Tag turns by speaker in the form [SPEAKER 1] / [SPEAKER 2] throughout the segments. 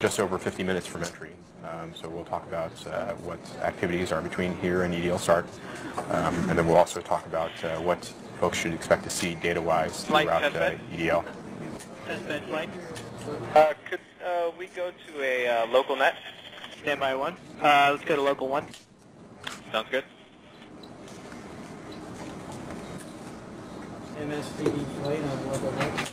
[SPEAKER 1] just over 50 minutes from entry. So we'll talk about what activities are between here and EDL start. And then we'll also talk about what folks should expect to see data-wise throughout EDL.
[SPEAKER 2] Testbed flight.
[SPEAKER 3] Could we go to a local net?
[SPEAKER 2] Standby 1. Let's go to local 1.
[SPEAKER 3] Sounds good.
[SPEAKER 4] MSPD flight on local net.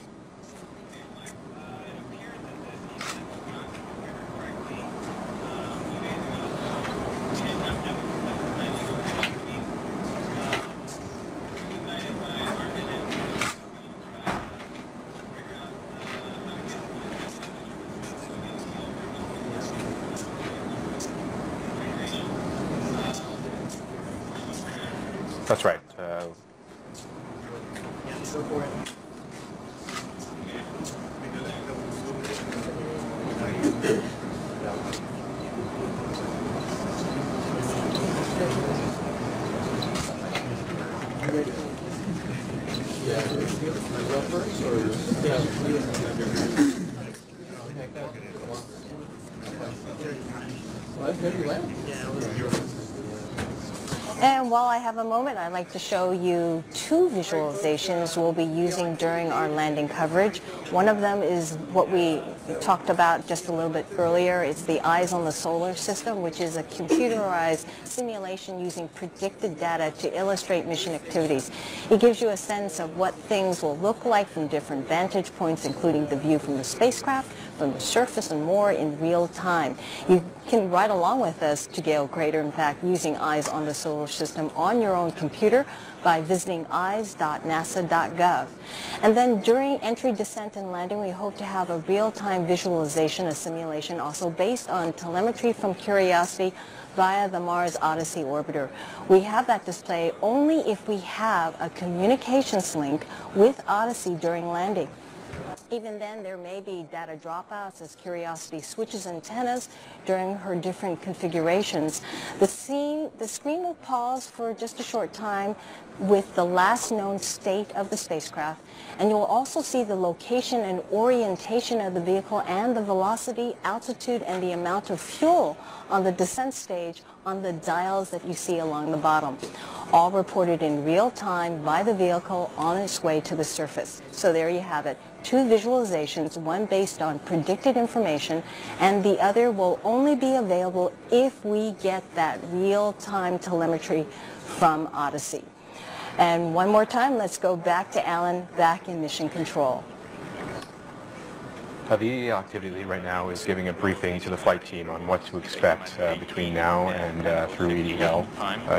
[SPEAKER 1] That's right.
[SPEAKER 4] Go for it.
[SPEAKER 5] And while I have a moment, I'd like to show you two visualizations we'll be using during our landing coverage. One of them is what we talked about just a little bit earlier. It's the Eyes on the Solar System, which is a computerized simulation using predicted data to illustrate mission activities. It gives you a sense of what things will look like from different vantage points, including the view from the spacecraft, from the surface, and more in real time. You can ride along with us to Gale Crater, in fact, using Eyes on the Solar System on your own computer by visiting eyes.nasa.gov. And then during entry, descent, and landing, we hope to have a real-time visualization, a simulation also based on telemetry from Curiosity via the Mars Odyssey orbiter. We have that display only if we have a communications link with Odyssey during landing. Even then, there may be data dropouts as Curiosity switches antennas during her different configurations. The screen will pause for just a short time with the last known state of the spacecraft, and you'll also see the location and orientation of the vehicle and the velocity, altitude, and the amount of fuel on the descent stage on the dials that you see along the bottom, all reported in real time by the vehicle on its way to the surface. So there you have it. Two visualizations, one based on predicted information, and the other will only be available if we get that real-time telemetry from Odyssey. And one more time, let's go back to Alan, back in Mission Control.
[SPEAKER 1] The EDL activity lead right now is giving a briefing to the flight team on what to expect between now and through EDL.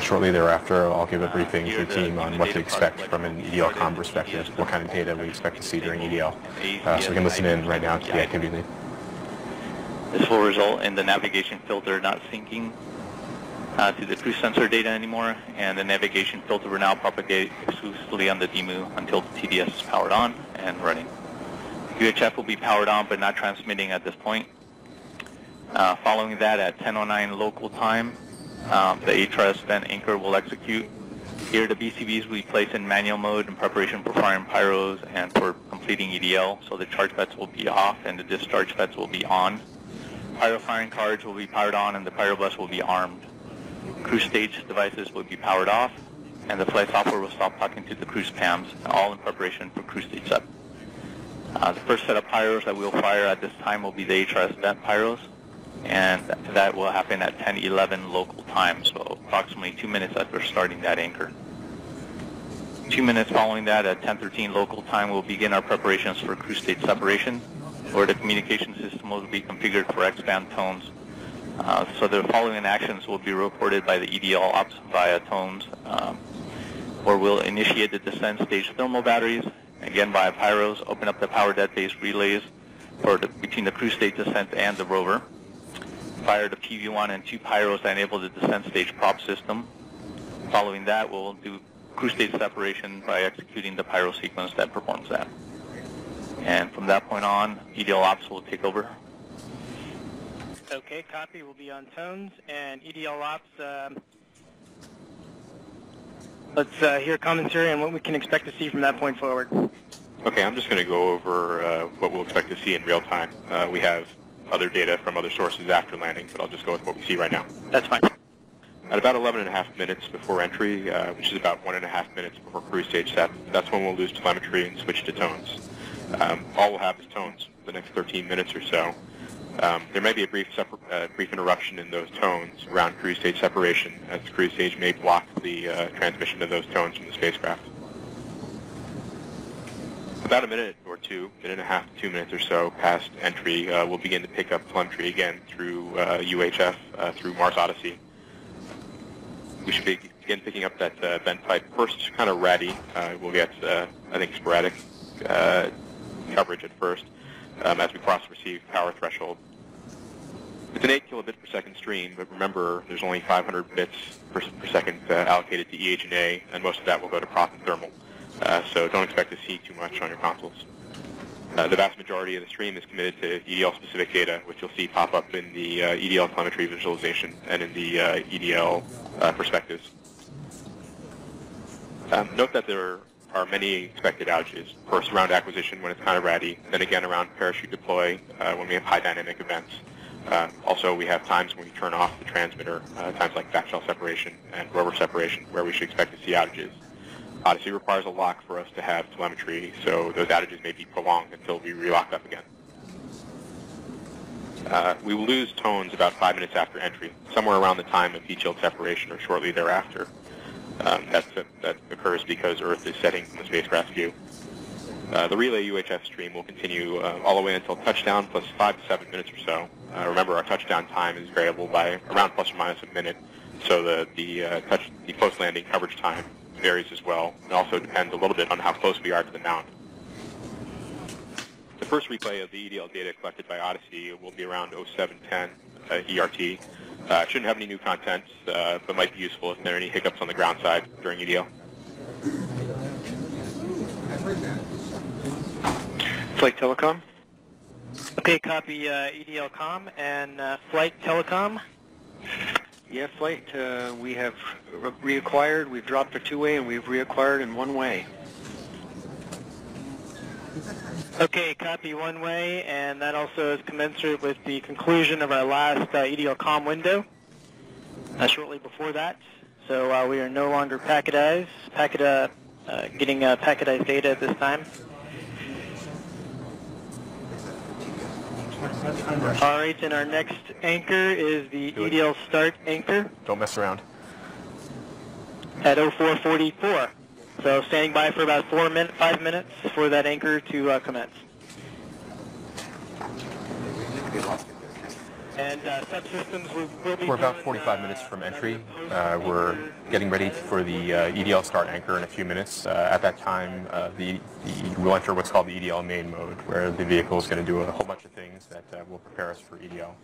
[SPEAKER 1] Shortly thereafter, I'll give a briefing to the team on what to expect from an EDL comm perspective, what kind of data we expect to see during EDL. So we can listen in right now to the activity lead.
[SPEAKER 6] This will result in the navigation filter not syncing to the cruise sensor data anymore, and the navigation filter will now propagate exclusively on the DMU until the TDS is powered on and running. UHF will be powered on but not transmitting at this point. Following that, at 10:09 local time, the HRS vent anchor will execute. Here the BCBs will be placed in manual mode in preparation for firing pyros and for completing EDL, so the charge vets will be off and the discharge vets will be on. Pyro firing cards will be powered on and the pyrobus will be armed. Cruise stage devices will be powered off, and the flight software will stop talking to the cruise PAMs, all in preparation for cruise stage up. The first set of pyros that we'll fire at this time will be the HRS vent pyros, and that will happen at 10:11 local time, so approximately 2 minutes after starting that anchor. 2 minutes following that, at 10:13 local time, we'll begin our preparations for cruise stage separation, where the communication system will be configured for X-band tones. So the following actions will be reported by the EDL ops via tones, where we'll initiate the descent stage thermal batteries, again via pyros, open up the power dead-based relays between the cruise stage descent and the rover, fire the PV1 and 2 pyros that enable the descent stage prop system. Following that, we'll do cruise stage separation by executing the pyro sequence that performs that. And from that point on, EDL ops will take over.
[SPEAKER 2] Okay, copy. We'll be on tones, and EDL ops, let's hear commentary on what we can expect to see from that point forward.
[SPEAKER 7] Okay, I'm just going to go over what we'll expect to see in real time. We have
[SPEAKER 1] other data from other sources after landing, but I'll just go with what we see right now.
[SPEAKER 2] That's fine.
[SPEAKER 1] At about 11.5 minutes before entry, which is about 1.5 minutes before cruise stage set, that's when we'll lose telemetry and switch to tones. All we'll have is tones for the next 13 minutes or so. There may be a brief interruption in those tones around cruise stage separation, as the cruise stage may block the transmission of those tones from the spacecraft. About a minute or two, minute and a half to 2 minutes or so past entry, we'll begin to pick up telemetry again through UHF, through Mars Odyssey. We should begin picking up that bent pipe. First, kind of ratty. We'll get, I think, sporadic coverage at first as we cross the received power threshold. It's an 8 kilobit per second stream, but remember, there's only 500 bits per second allocated to EH&A, and most of that will go to prop and thermal. So don't expect to see too much on your consoles. The vast majority of the stream is committed to EDL-specific data, which you'll see pop up in the EDL telemetry visualization and in the EDL perspectives. Note that there are many expected outages. First, around acquisition when it's kind of ratty, then again around parachute deploy when we have high dynamic events. Also, we have times when we turn off the transmitter, times like backshell separation and rover separation, where we should expect to see outages. Odyssey requires a lock for us to have telemetry, so those outages may be prolonged until we relock up again. We will lose tones about 5 minutes after entry, somewhere around the time of heat shield separation or shortly thereafter. That occurs because Earth is setting from the spacecraft's view. The relay UHF stream will continue all the way until touchdown plus 5 to 7 minutes or so. Remember, our touchdown time is variable by around plus or minus a minute, so the post-landing coverage time varies as well. It also depends a little bit on how close we are to the mount. The first replay of the EDL data collected by Odyssey will be around 0710 ERT. Shouldn't have any new content, but might be useful if there are any hiccups on the ground side during EDL.
[SPEAKER 2] Flight Telecom. Okay, copy EDL com and Flight Telecom.
[SPEAKER 7] Yeah, Flight, we have reacquired, we've dropped for two-way, and we've reacquired in one-way.
[SPEAKER 2] Okay, copy one way, and that also is commensurate with the conclusion of our last EDL com window shortly before that. So we are no longer getting packetized data at this time. All right, and our next anchor is the EDL start anchor.
[SPEAKER 1] Don't mess around.
[SPEAKER 2] At 0444. So standing by for about 5 minutes for that anchor to commence. And subsystems will be...
[SPEAKER 1] We're about 45 minutes from entry. We're getting ready for the EDL start anchor in a few minutes. At that time, we'll enter what's called the EDL main mode, where the vehicle is going to do a whole bunch of things that will prepare us for EDL.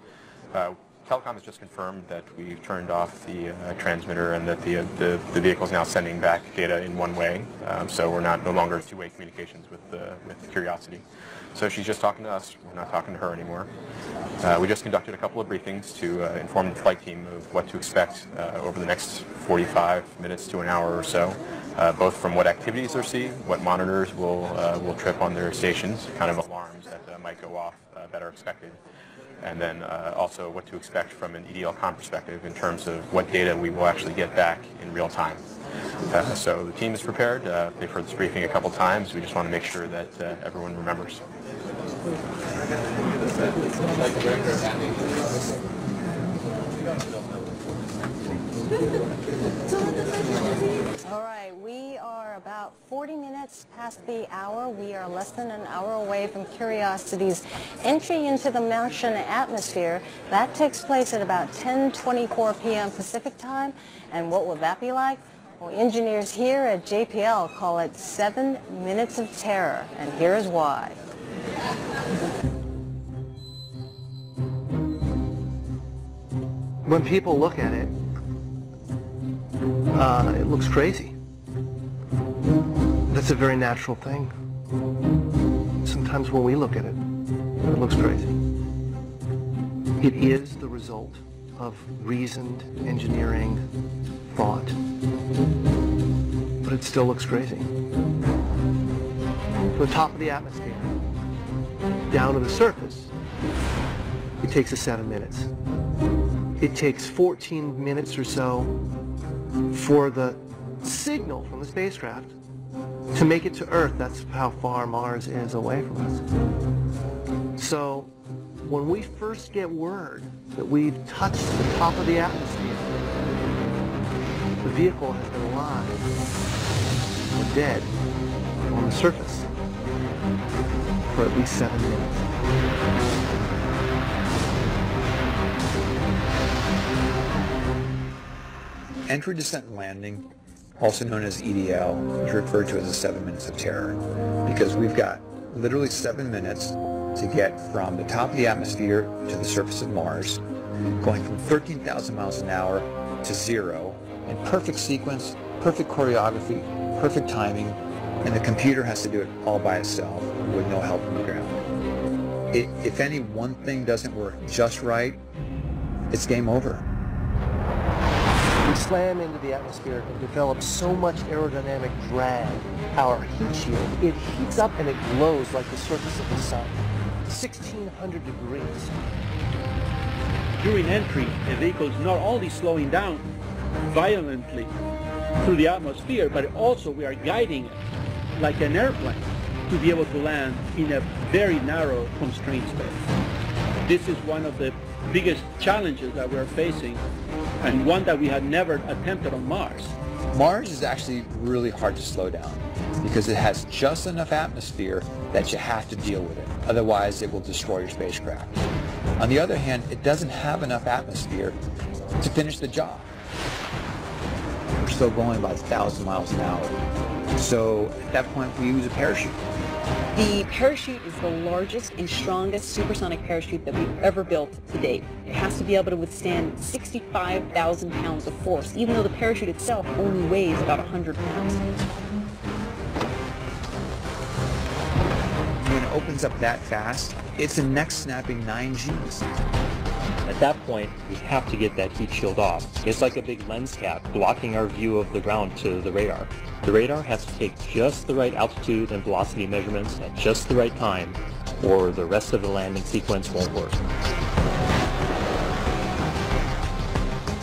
[SPEAKER 1] Telecom has just confirmed that we've turned off the transmitter and that the vehicle is now sending back data in one way. So we're no longer two-way communications with Curiosity. So she's just talking to us. We're not talking to her anymore. We just conducted a couple of briefings to inform the flight team of what to expect over the next 45 minutes to an hour or so, both from what activities they're seeing, what monitors will trip on their stations, kind of alarms that might go off that are expected, and then also what to expect from an EDL-COM perspective in terms of what data we will actually get back in real time. So the team is prepared. They've heard this briefing a couple times. We just want to make sure that everyone remembers.
[SPEAKER 5] All right, we are about 40 minutes past the hour. We are less than an hour away from Curiosity's entry into the Martian atmosphere. That takes place at about 10:24 p.m. Pacific time. And what will that be like? Well, engineers here at JPL call it 7 minutes of terror, and here is why.
[SPEAKER 8] When people look at it, it looks crazy. That's a very natural thing. Sometimes when we look at it, it looks crazy. It is the result of reasoned engineering, thought, but it still looks crazy. From the top of the atmosphere, down to the surface, it takes us 7 minutes. It takes 14 minutes or so for the signal from the spacecraft to make it to Earth. That's how far Mars is away from us. So when we first get word that we've touched the top of the atmosphere, the vehicle has been alive or dead on the surface for at least 7 minutes.
[SPEAKER 9] Entry, descent, and landing, also known as EDL, is referred to as the 7 minutes of terror because we've got literally 7 minutes to get from the top of the atmosphere to the surface of Mars, going from 13,000 miles an hour to 0 in perfect sequence, perfect choreography, perfect timing, and the computer has to do it all by itself with no help from the ground. If any one thing doesn't work just right, it's game over.
[SPEAKER 8] We slam into the atmosphere and develop so much aerodynamic drag. Our heat shield, it heats up and it glows like the surface of the sun. 1,600 degrees.
[SPEAKER 10] During entry, the vehicle is not only slowing down violently through the atmosphere, but also we are guiding it like an airplane to be able to land in a very narrow, constrained space. This is one of the biggest challenges that we're facing, and one that we had never attempted on Mars.
[SPEAKER 9] Mars is actually really hard to slow down because it has just enough atmosphere that you have to deal with it. Otherwise, it will destroy your spacecraft. On the other hand, it doesn't have enough atmosphere to finish the job. We're still going about 1,000 miles an hour. So at that point, we use a parachute.
[SPEAKER 11] The parachute is the largest and strongest supersonic parachute that we've ever built to date. It has to be able to withstand 65,000 pounds of force, even though the parachute itself only weighs about 100 pounds.
[SPEAKER 9] When it opens up that fast, it's a neck-snapping 9 Gs.
[SPEAKER 12] At that point, we have to get that heat shield off. It's like a big lens cap blocking our view of the ground to the radar. The radar has to take just the right altitude and velocity measurements at just the right time, or the rest of the landing sequence won't work.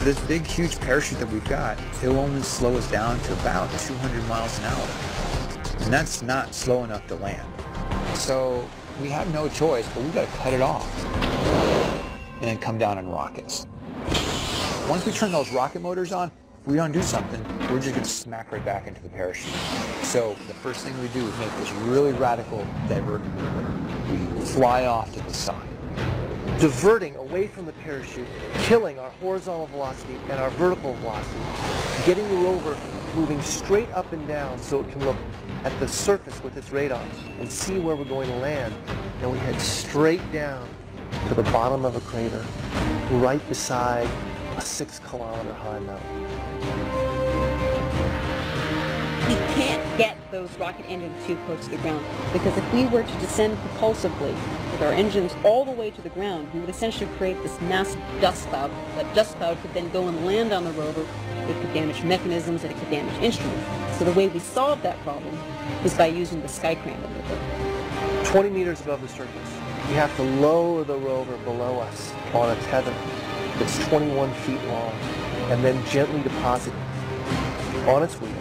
[SPEAKER 9] This big, huge parachute that we've got, it'll only slow us down to about 200 miles an hour. And that's not slow enough to land. So we have no choice, but we've got to cut it off and then come down in rockets. Once we turn those rocket motors on, if we don't do something, we're just going to smack right back into the parachute. So the first thing we do is make this really radical divergent maneuver. We fly off to the side.
[SPEAKER 8] Diverting away from the parachute, killing our horizontal velocity and our vertical velocity, getting the rover moving straight up and down so it can look at the surface with its radar and see where we're going to land. And we head straight down to the bottom of a crater, right beside a 6-kilometer high mountain.
[SPEAKER 11] We can't get those rocket engines too close to the ground, because if we were to descend propulsively with our engines all the way to the ground, we would essentially create this massive dust cloud. That dust cloud could then go and land on the rover. It could damage mechanisms and it could damage instruments. So the way we solved that problem is by using the Skycram maneuver.
[SPEAKER 8] 20 meters above the surface, we have to lower the rover below us on a tether that's 21 feet long, and then gently deposit it on its wheels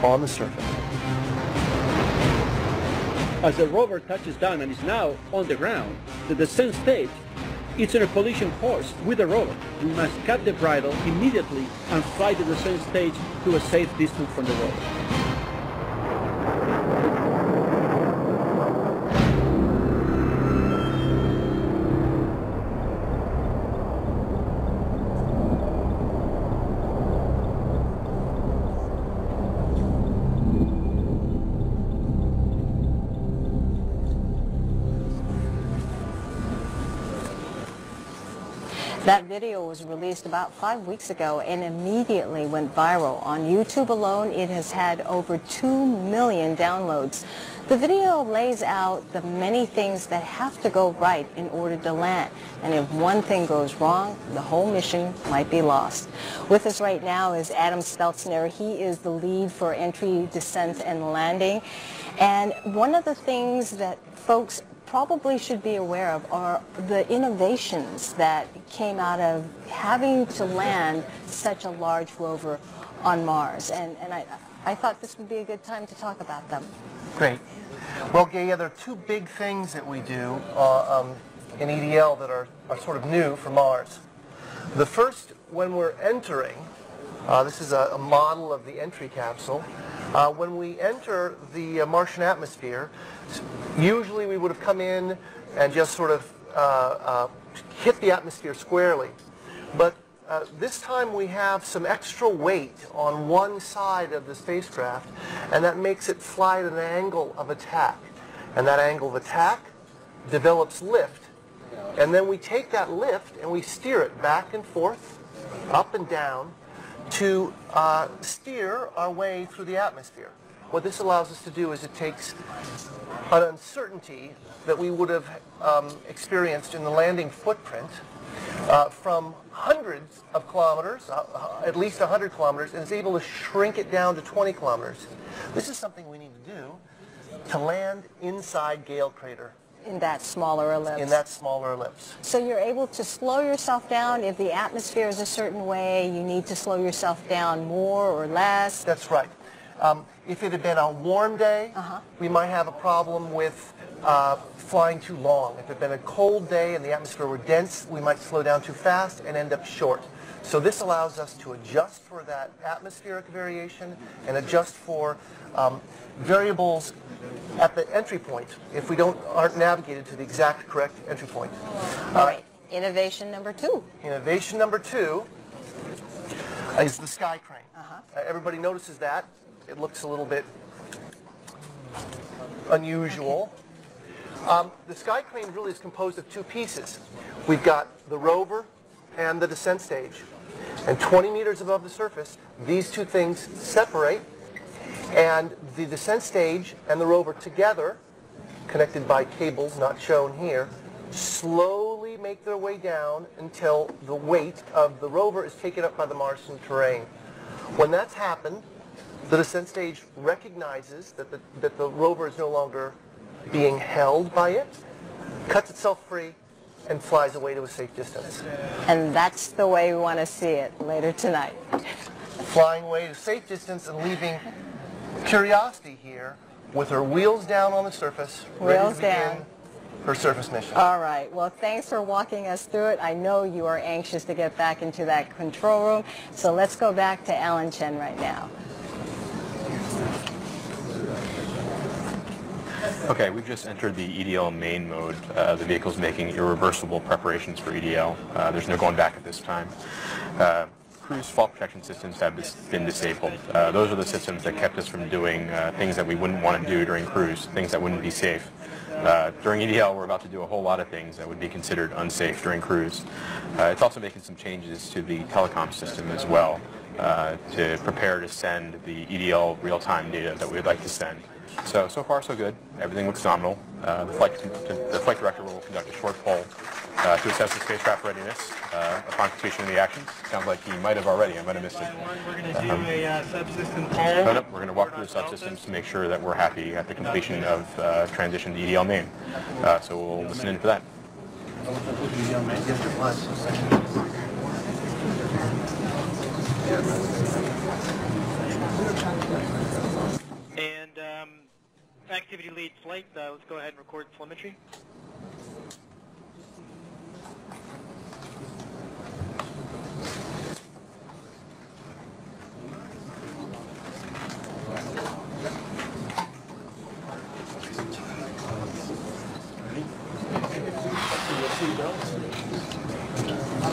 [SPEAKER 8] on the surface.
[SPEAKER 10] As the rover touches down and is now on the ground, the descent stage, it's in a collision course with the rover. We must cut the bridle immediately and fly the descent stage to a safe distance from the rover.
[SPEAKER 5] That video was released about 5 weeks ago and immediately went viral. On YouTube alone, it has had over 2 million downloads. The video lays out the many things that have to go right in order to land. And if one thing goes wrong, the whole mission might be lost. With us right now is Adam Stelzner. He is the lead for entry, descent, and landing. And one of the things that folks probably should be aware of are the innovations that came out of having to land such a large rover on Mars. And I thought this would be a good time to talk about them.
[SPEAKER 8] Great. Well, Gaia, there are two big things that we do in EDL that are sort of new for Mars. The first, when we're entering, this is a model of the entry capsule. When we enter the Martian atmosphere, usually we would have come in and just sort of hit the atmosphere squarely. But this time we have some extra weight on one side of the spacecraft, and that makes it fly at an angle of attack. And that angle of attack develops lift. And then we take that lift and we steer it back and forth, up and down, to steer our way through the atmosphere. What this allows us to do is it takes an uncertainty that we would have experienced in the landing footprint from hundreds of kilometers, at least 100 kilometers, and is able to shrink it down to 20 kilometers. This is something we need to do to land inside Gale Crater.
[SPEAKER 5] In that smaller ellipse.
[SPEAKER 8] In that smaller ellipse.
[SPEAKER 5] So you're able to slow yourself down. If the atmosphere is a certain way, you need to slow yourself down more or less.
[SPEAKER 8] That's right. If it had been a warm day, we might have a problem with flying too long. If it had been a cold day and the atmosphere were dense, we might slow down too fast and end up short. So this allows us to adjust for that atmospheric variation and adjust for variables at the entry point if we aren't navigated to the exact correct entry point.
[SPEAKER 5] All right. Innovation number 2.
[SPEAKER 8] Innovation number 2 is the sky crane. Everybody notices that. It looks a little bit unusual. The sky crane really is composed of two pieces. We've got the rover and the descent stage. And 20 meters above the surface, these two things separate, and the descent stage and the rover together, connected by cables not shown here, slowly make their way down until the weight of the rover is taken up by the Martian terrain. When that's happened, the descent stage recognizes that the rover is no longer being held by it, cuts itself free, and flies away to a safe distance.
[SPEAKER 5] And that's the way we want to see it later tonight.
[SPEAKER 8] Flying away to safe distance and leaving Curiosity here with her wheels down on the surface, ready to begin her surface mission.
[SPEAKER 5] All right. Well, thanks for walking us through it. I know you are anxious to get back into that control room, so let's go back to Alan Chen right now.
[SPEAKER 1] Okay, we've just entered the EDL main mode. The vehicle's making irreversible preparations for EDL. There's no going back at this time. Cruise fault protection systems have been disabled. Those are the systems that kept us from doing things that we wouldn't want to do during cruise, things that wouldn't be safe. During EDL, we're about to do a whole lot of things that would be considered unsafe during cruise. It's also making some changes to the telecom system as well to prepare to send the EDL real-time data that we'd like to send. So far so good. Everything looks nominal. The flight director will conduct a short poll to assess the spacecraft readiness upon completion of the actions. Sounds like he might have already. I might have missed it.
[SPEAKER 2] We're going to do a subsystem poll.
[SPEAKER 1] We're going to walk through the subsystems to make sure that we're happy at the completion of transition to EDL main. So we'll listen in for that.
[SPEAKER 2] And activity lead flight, let's go ahead and record telemetry.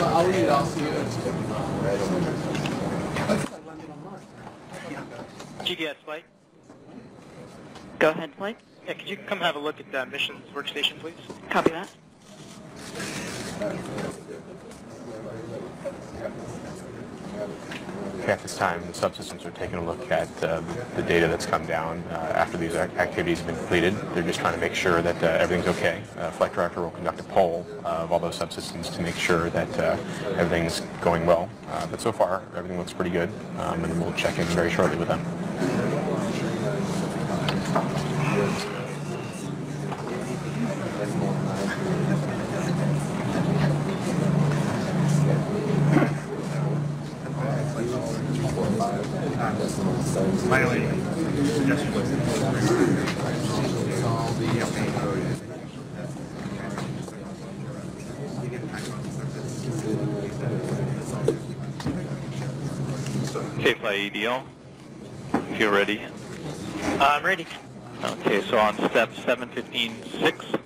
[SPEAKER 4] I'll read it. I'll see you.
[SPEAKER 2] GDS flight.
[SPEAKER 11] Go ahead, flight.
[SPEAKER 2] Yeah, could you come have a look at the missions workstation, please?
[SPEAKER 11] Copy that.
[SPEAKER 1] Okay, at this time, the subsystems are taking a look at the data that's come down after these activities have been completed. They're just trying to make sure that everything's okay. Flight director will conduct a poll of all those subsystems to make sure that everything's going well. But so far, everything looks pretty good, and we'll check in very shortly with them.
[SPEAKER 6] Okay, flight EDL, if you're ready.
[SPEAKER 2] I'm ready.
[SPEAKER 6] Okay, so on step 715.6,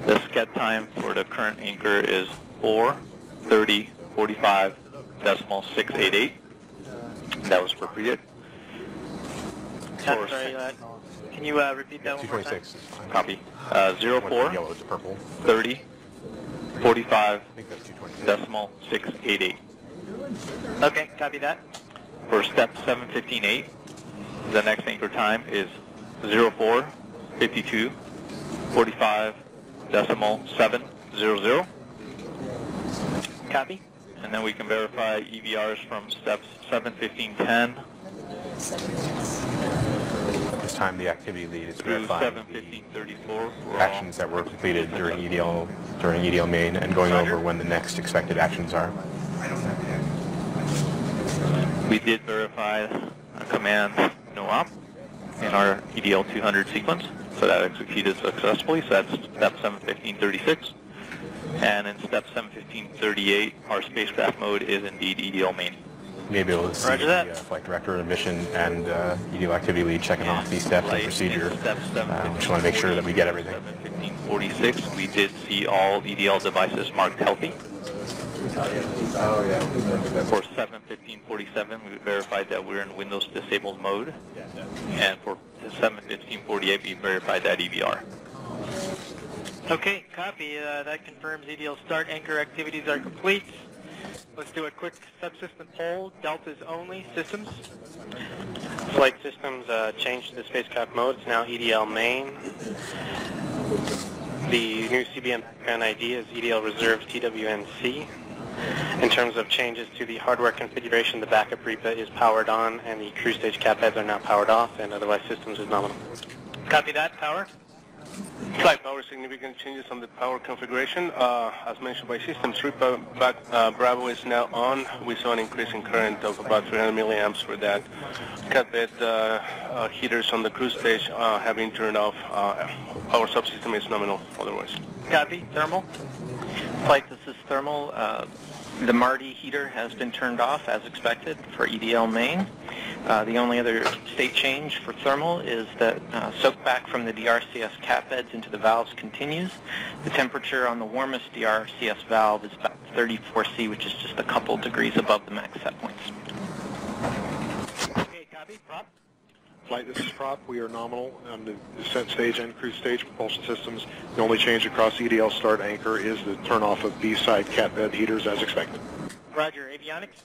[SPEAKER 6] the SCED time for the current anchor is 4:30:45.688. That was appropriate.
[SPEAKER 2] I'm sorry, can you repeat that one more time?
[SPEAKER 1] 226 is fine.
[SPEAKER 6] Copy.
[SPEAKER 1] What's
[SPEAKER 6] 04
[SPEAKER 1] yellow to purple.
[SPEAKER 6] 30 45
[SPEAKER 1] I think that's 226.
[SPEAKER 6] decimal 688.
[SPEAKER 2] Okay, copy that.
[SPEAKER 6] For step 715.8, the next anchor time is 04 52 45 decimal 700.
[SPEAKER 2] Copy.
[SPEAKER 6] And then we can verify EVRs from steps 715.10
[SPEAKER 1] This time the activity lead is
[SPEAKER 6] through
[SPEAKER 1] verifying
[SPEAKER 6] 715.34.
[SPEAKER 1] the actions that were completed during EDL main and going over when the next expected actions are.
[SPEAKER 6] We did verify a command no op in our EDL 200 sequence, so that executed successfully. So that's step 715.36. And in step 715.38, our spacecraft mode is indeed EDL main.
[SPEAKER 1] You may be able to see the flight director of mission and EDL activity lead checking off these steps and procedure. We just want to make sure that we get everything.
[SPEAKER 6] 715.46, we did see all EDL devices marked healthy. For 715.47, we verified that we're in Windows disabled mode. And for 715.48, we verified that EVR.
[SPEAKER 2] Okay, copy. That confirms EDL start anchor activities are complete. Let's do a quick subsystem poll. Deltas only systems.
[SPEAKER 13] Flight systems changed to the spacecraft mode. It's now EDL main. The new CBN ID is EDL reserve TWNC. In terms of changes to the hardware configuration, the backup REPA is powered on and the cruise stage cap heads are now powered off, and otherwise systems is nominal.
[SPEAKER 2] Copy that. Power.
[SPEAKER 7] Flight power, significant changes on the power configuration. As mentioned by systems, REPA Bravo is now on. We saw an increase in current of about 300 milliamps for that. Cat bed heaters on the cruise stage have been turned off. Power subsystem is nominal otherwise.
[SPEAKER 2] Copy. Thermal.
[SPEAKER 14] Flight, this is thermal. The Marty heater has been turned off as expected for EDL main. The only other state change for thermal is that soak back from the DRCS cap beds into the valves continues. The temperature on the warmest DRCS valve is about 34°C, which is just a couple degrees above the max set points.
[SPEAKER 2] Okay, copy. Prop.
[SPEAKER 15] Flight, this is Prop. We are nominal on the descent stage and cruise stage propulsion systems. The only change across EDL start anchor is the turn off of B-side cat bed heaters as expected.
[SPEAKER 2] Roger. Avionics.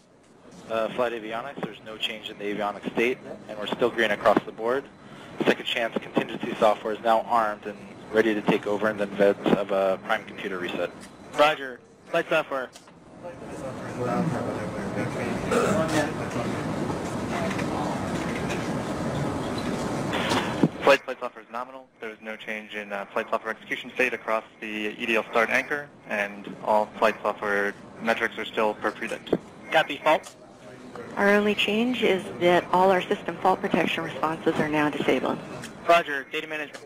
[SPEAKER 16] Flight avionics, there's no change in the avionics state, and we're still green across the board. Second Chance contingency software is now armed and ready to take over in the event of a prime computer reset.
[SPEAKER 2] Roger. Flight software.
[SPEAKER 17] Flight software is nominal. There is no change in flight software execution state across the EDL start anchor, and all flight software metrics are still per predict.
[SPEAKER 2] Copy. Fault.
[SPEAKER 18] Our only change is that all our system fault protection responses are now disabled.
[SPEAKER 2] Roger. Data management.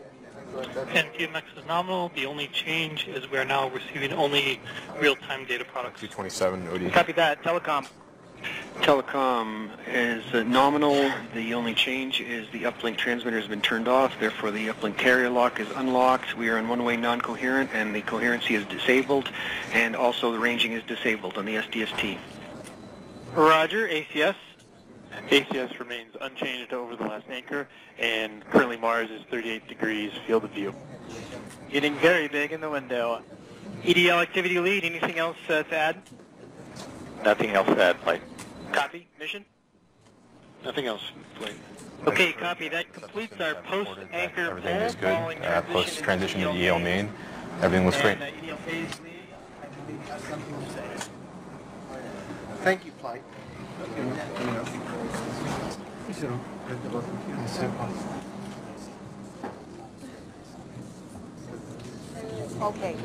[SPEAKER 19] And PMX is nominal. The only change is we are now receiving only real-time data products.
[SPEAKER 1] 227 OD.
[SPEAKER 2] Copy that. Telecom.
[SPEAKER 7] Telecom is nominal. The only change is the uplink transmitter has been turned off. Therefore, the uplink carrier lock is unlocked. We are in one-way non-coherent, and the coherency is disabled. And also, the ranging is disabled on the SDST.
[SPEAKER 2] Roger. ACS.
[SPEAKER 20] ACS remains unchanged over the last anchor, and currently Mars is 38 degrees field of view.
[SPEAKER 2] Getting very big in the window. EDL activity lead. Anything else to add?
[SPEAKER 6] Nothing else to add, Flight.
[SPEAKER 2] Copy. Mission?
[SPEAKER 15] Nothing else, Flight.
[SPEAKER 2] Okay, copy. That completes our post-anchor
[SPEAKER 1] Everything is good. Post-transition to EDL main, everything looks great.
[SPEAKER 8] Thank you, Flight.
[SPEAKER 5] Okay.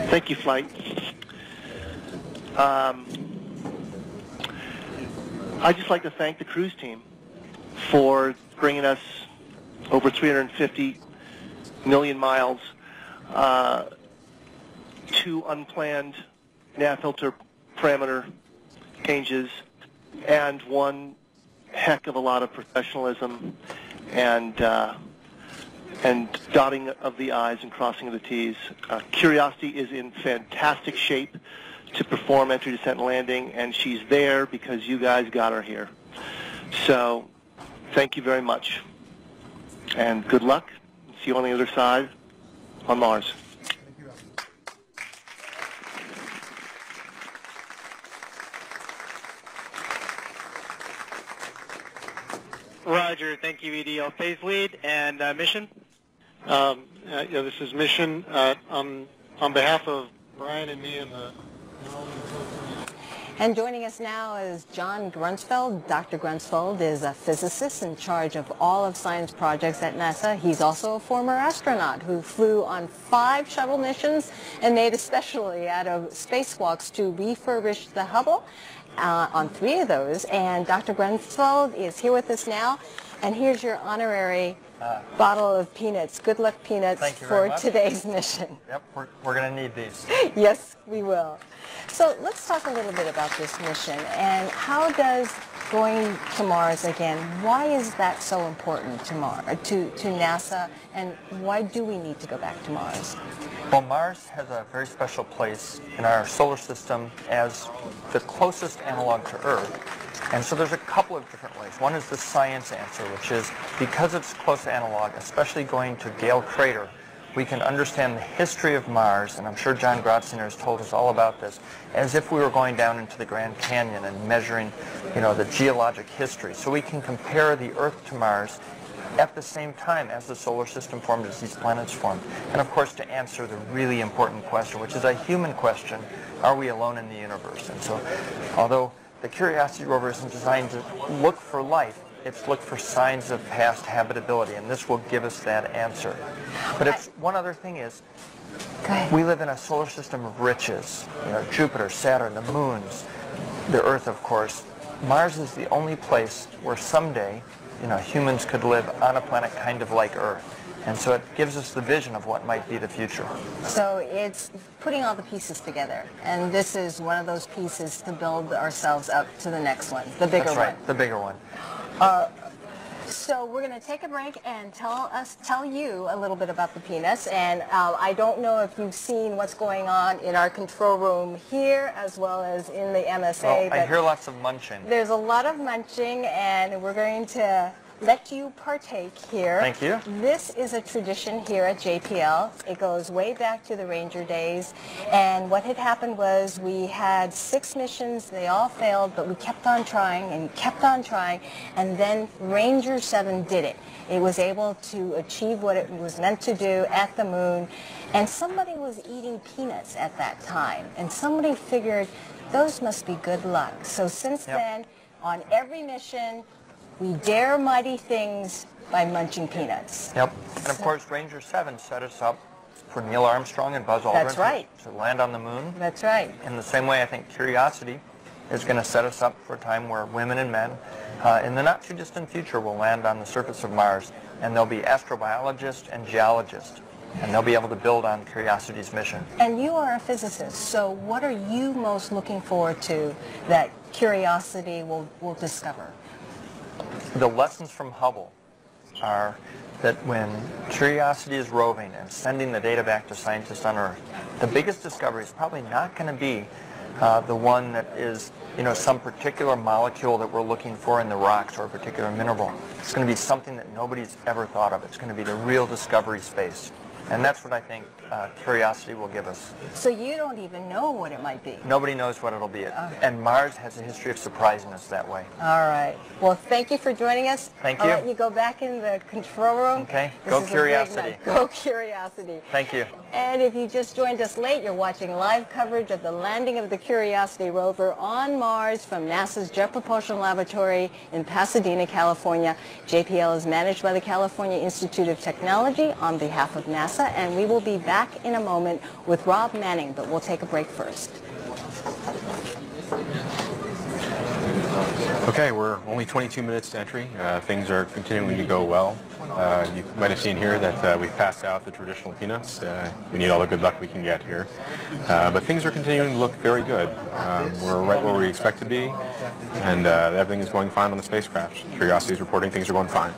[SPEAKER 8] Thank you, Flight. I'd just like to thank the cruise team for bringing us over 350
[SPEAKER 21] million miles, 2 unplanned nav filter parameter changes, and 1 heck of a lot of professionalism and dotting of the I's and crossing of the T's. Curiosity is in fantastic shape to perform entry, descent, and landing, and she's there because you guys got her here. So thank you very much, and good luck. See you on the other side on Mars.
[SPEAKER 2] Roger, thank you, EDL phase lead. And mission?
[SPEAKER 15] Yeah, this is mission. On behalf of Brian and me and the...
[SPEAKER 5] And joining us now is John Grunsfeld. Dr. Grunsfeld is a physicist in charge of all of science projects at NASA. He's also a former astronaut who flew on 5 shuttle missions and made especially out of spacewalks to refurbish the Hubble on 3 of those. And Dr. Grunsfeld is here with us now. And here's your honorary bottle of peanuts. Good luck, peanuts, for today's mission.
[SPEAKER 22] Yep, we're going to need these.
[SPEAKER 5] Yes, we will. So let's talk a little bit about this mission and how does going to Mars again, why is that so important to NASA, and why do we need to go back to Mars?
[SPEAKER 22] Well, Mars has a very special place in our solar system as the closest analog to Earth. And so there's a couple of different ways. One is the science answer, which is because it's close analog, especially going to Gale Crater, we can understand the history of Mars, and I'm sure John Grotzinger has told us all about this, as if we were going down into the Grand Canyon and measuring, the geologic history. So we can compare the Earth to Mars at the same time as the solar system formed, as these planets formed. And of course, to answer the really important question, which is a human question, are we alone in the universe? And so, although the Curiosity rover isn't designed to look for life, it's look for signs of past habitability, and this will give us that answer. But it's one other thing is, we live in a solar system of riches. Jupiter, Saturn, the moons, the Earth, of course. Mars is the only place where someday, humans could live on a planet kind of like Earth. And so it gives us the vision of what might be the future.
[SPEAKER 5] So it's putting all the pieces together, and this is one of those pieces to build ourselves up to the next one, the bigger one.
[SPEAKER 22] That's right, the bigger one.
[SPEAKER 5] So we're going to take a break and tell you a little bit about the peanuts. And I don't know if you've seen what's going on in our control room here as well as in the MSA.
[SPEAKER 22] Well, I hear lots of munching.
[SPEAKER 5] There's a lot of munching, and we're going to let you partake here.
[SPEAKER 22] Thank you.
[SPEAKER 5] This is a tradition here at JPL. It goes way back to the Ranger days. And what had happened was we had 6 missions. They all failed, but we kept on trying and kept on trying. And then Ranger 7 did it. It was able to achieve what it was meant to do at the moon. And somebody was eating peanuts at that time. And somebody figured those must be good luck. So since then, on every mission, we dare mighty things by munching peanuts.
[SPEAKER 22] Yep. And of course, Ranger 7 set us up for Neil Armstrong and Buzz Aldrin.
[SPEAKER 5] That's right.
[SPEAKER 22] To land on the moon.
[SPEAKER 5] That's right.
[SPEAKER 22] In the same way, I think Curiosity is going to set us up for a time where women and men in the not too distant future will land on the surface of Mars, and they'll be astrobiologists and geologists, and they'll be able to build on Curiosity's mission.
[SPEAKER 5] And you are a physicist, so what are you most looking forward to that Curiosity will discover?
[SPEAKER 22] The lessons from Hubble are that when Curiosity is roving and sending the data back to scientists on Earth, the biggest discovery is probably not going to be the one that is, some particular molecule that we're looking for in the rocks or a particular mineral. It's going to be something that nobody's ever thought of. It's going to be the real discovery space. And that's what I think Curiosity will give us.
[SPEAKER 5] So you don't even know what it might be?
[SPEAKER 22] Nobody knows what it'll be. And Mars has a history of surprising us that way.
[SPEAKER 5] All right. Well, thank you for joining us.
[SPEAKER 22] Thank you.
[SPEAKER 5] I'll let you go back in the control room.
[SPEAKER 22] Okay. Go Curiosity.
[SPEAKER 5] Go Curiosity.
[SPEAKER 22] Thank you.
[SPEAKER 5] And if you just joined us late, you're watching live coverage of the landing of the Curiosity rover on Mars from NASA's Jet Propulsion Laboratory in Pasadena, California. JPL is managed by the California Institute of Technology on behalf of NASA, and we will be back in a moment with Rob Manning, but we'll take a break first.
[SPEAKER 1] Okay, we're only 22 minutes to entry. Things are continuing to go well. You might have seen here that we've passed out the traditional peanuts. We need all the good luck we can get here. But things are continuing to look very good. We're right where we expect to be, and everything is going fine on the spacecraft. Curiosity is reporting things are going fine.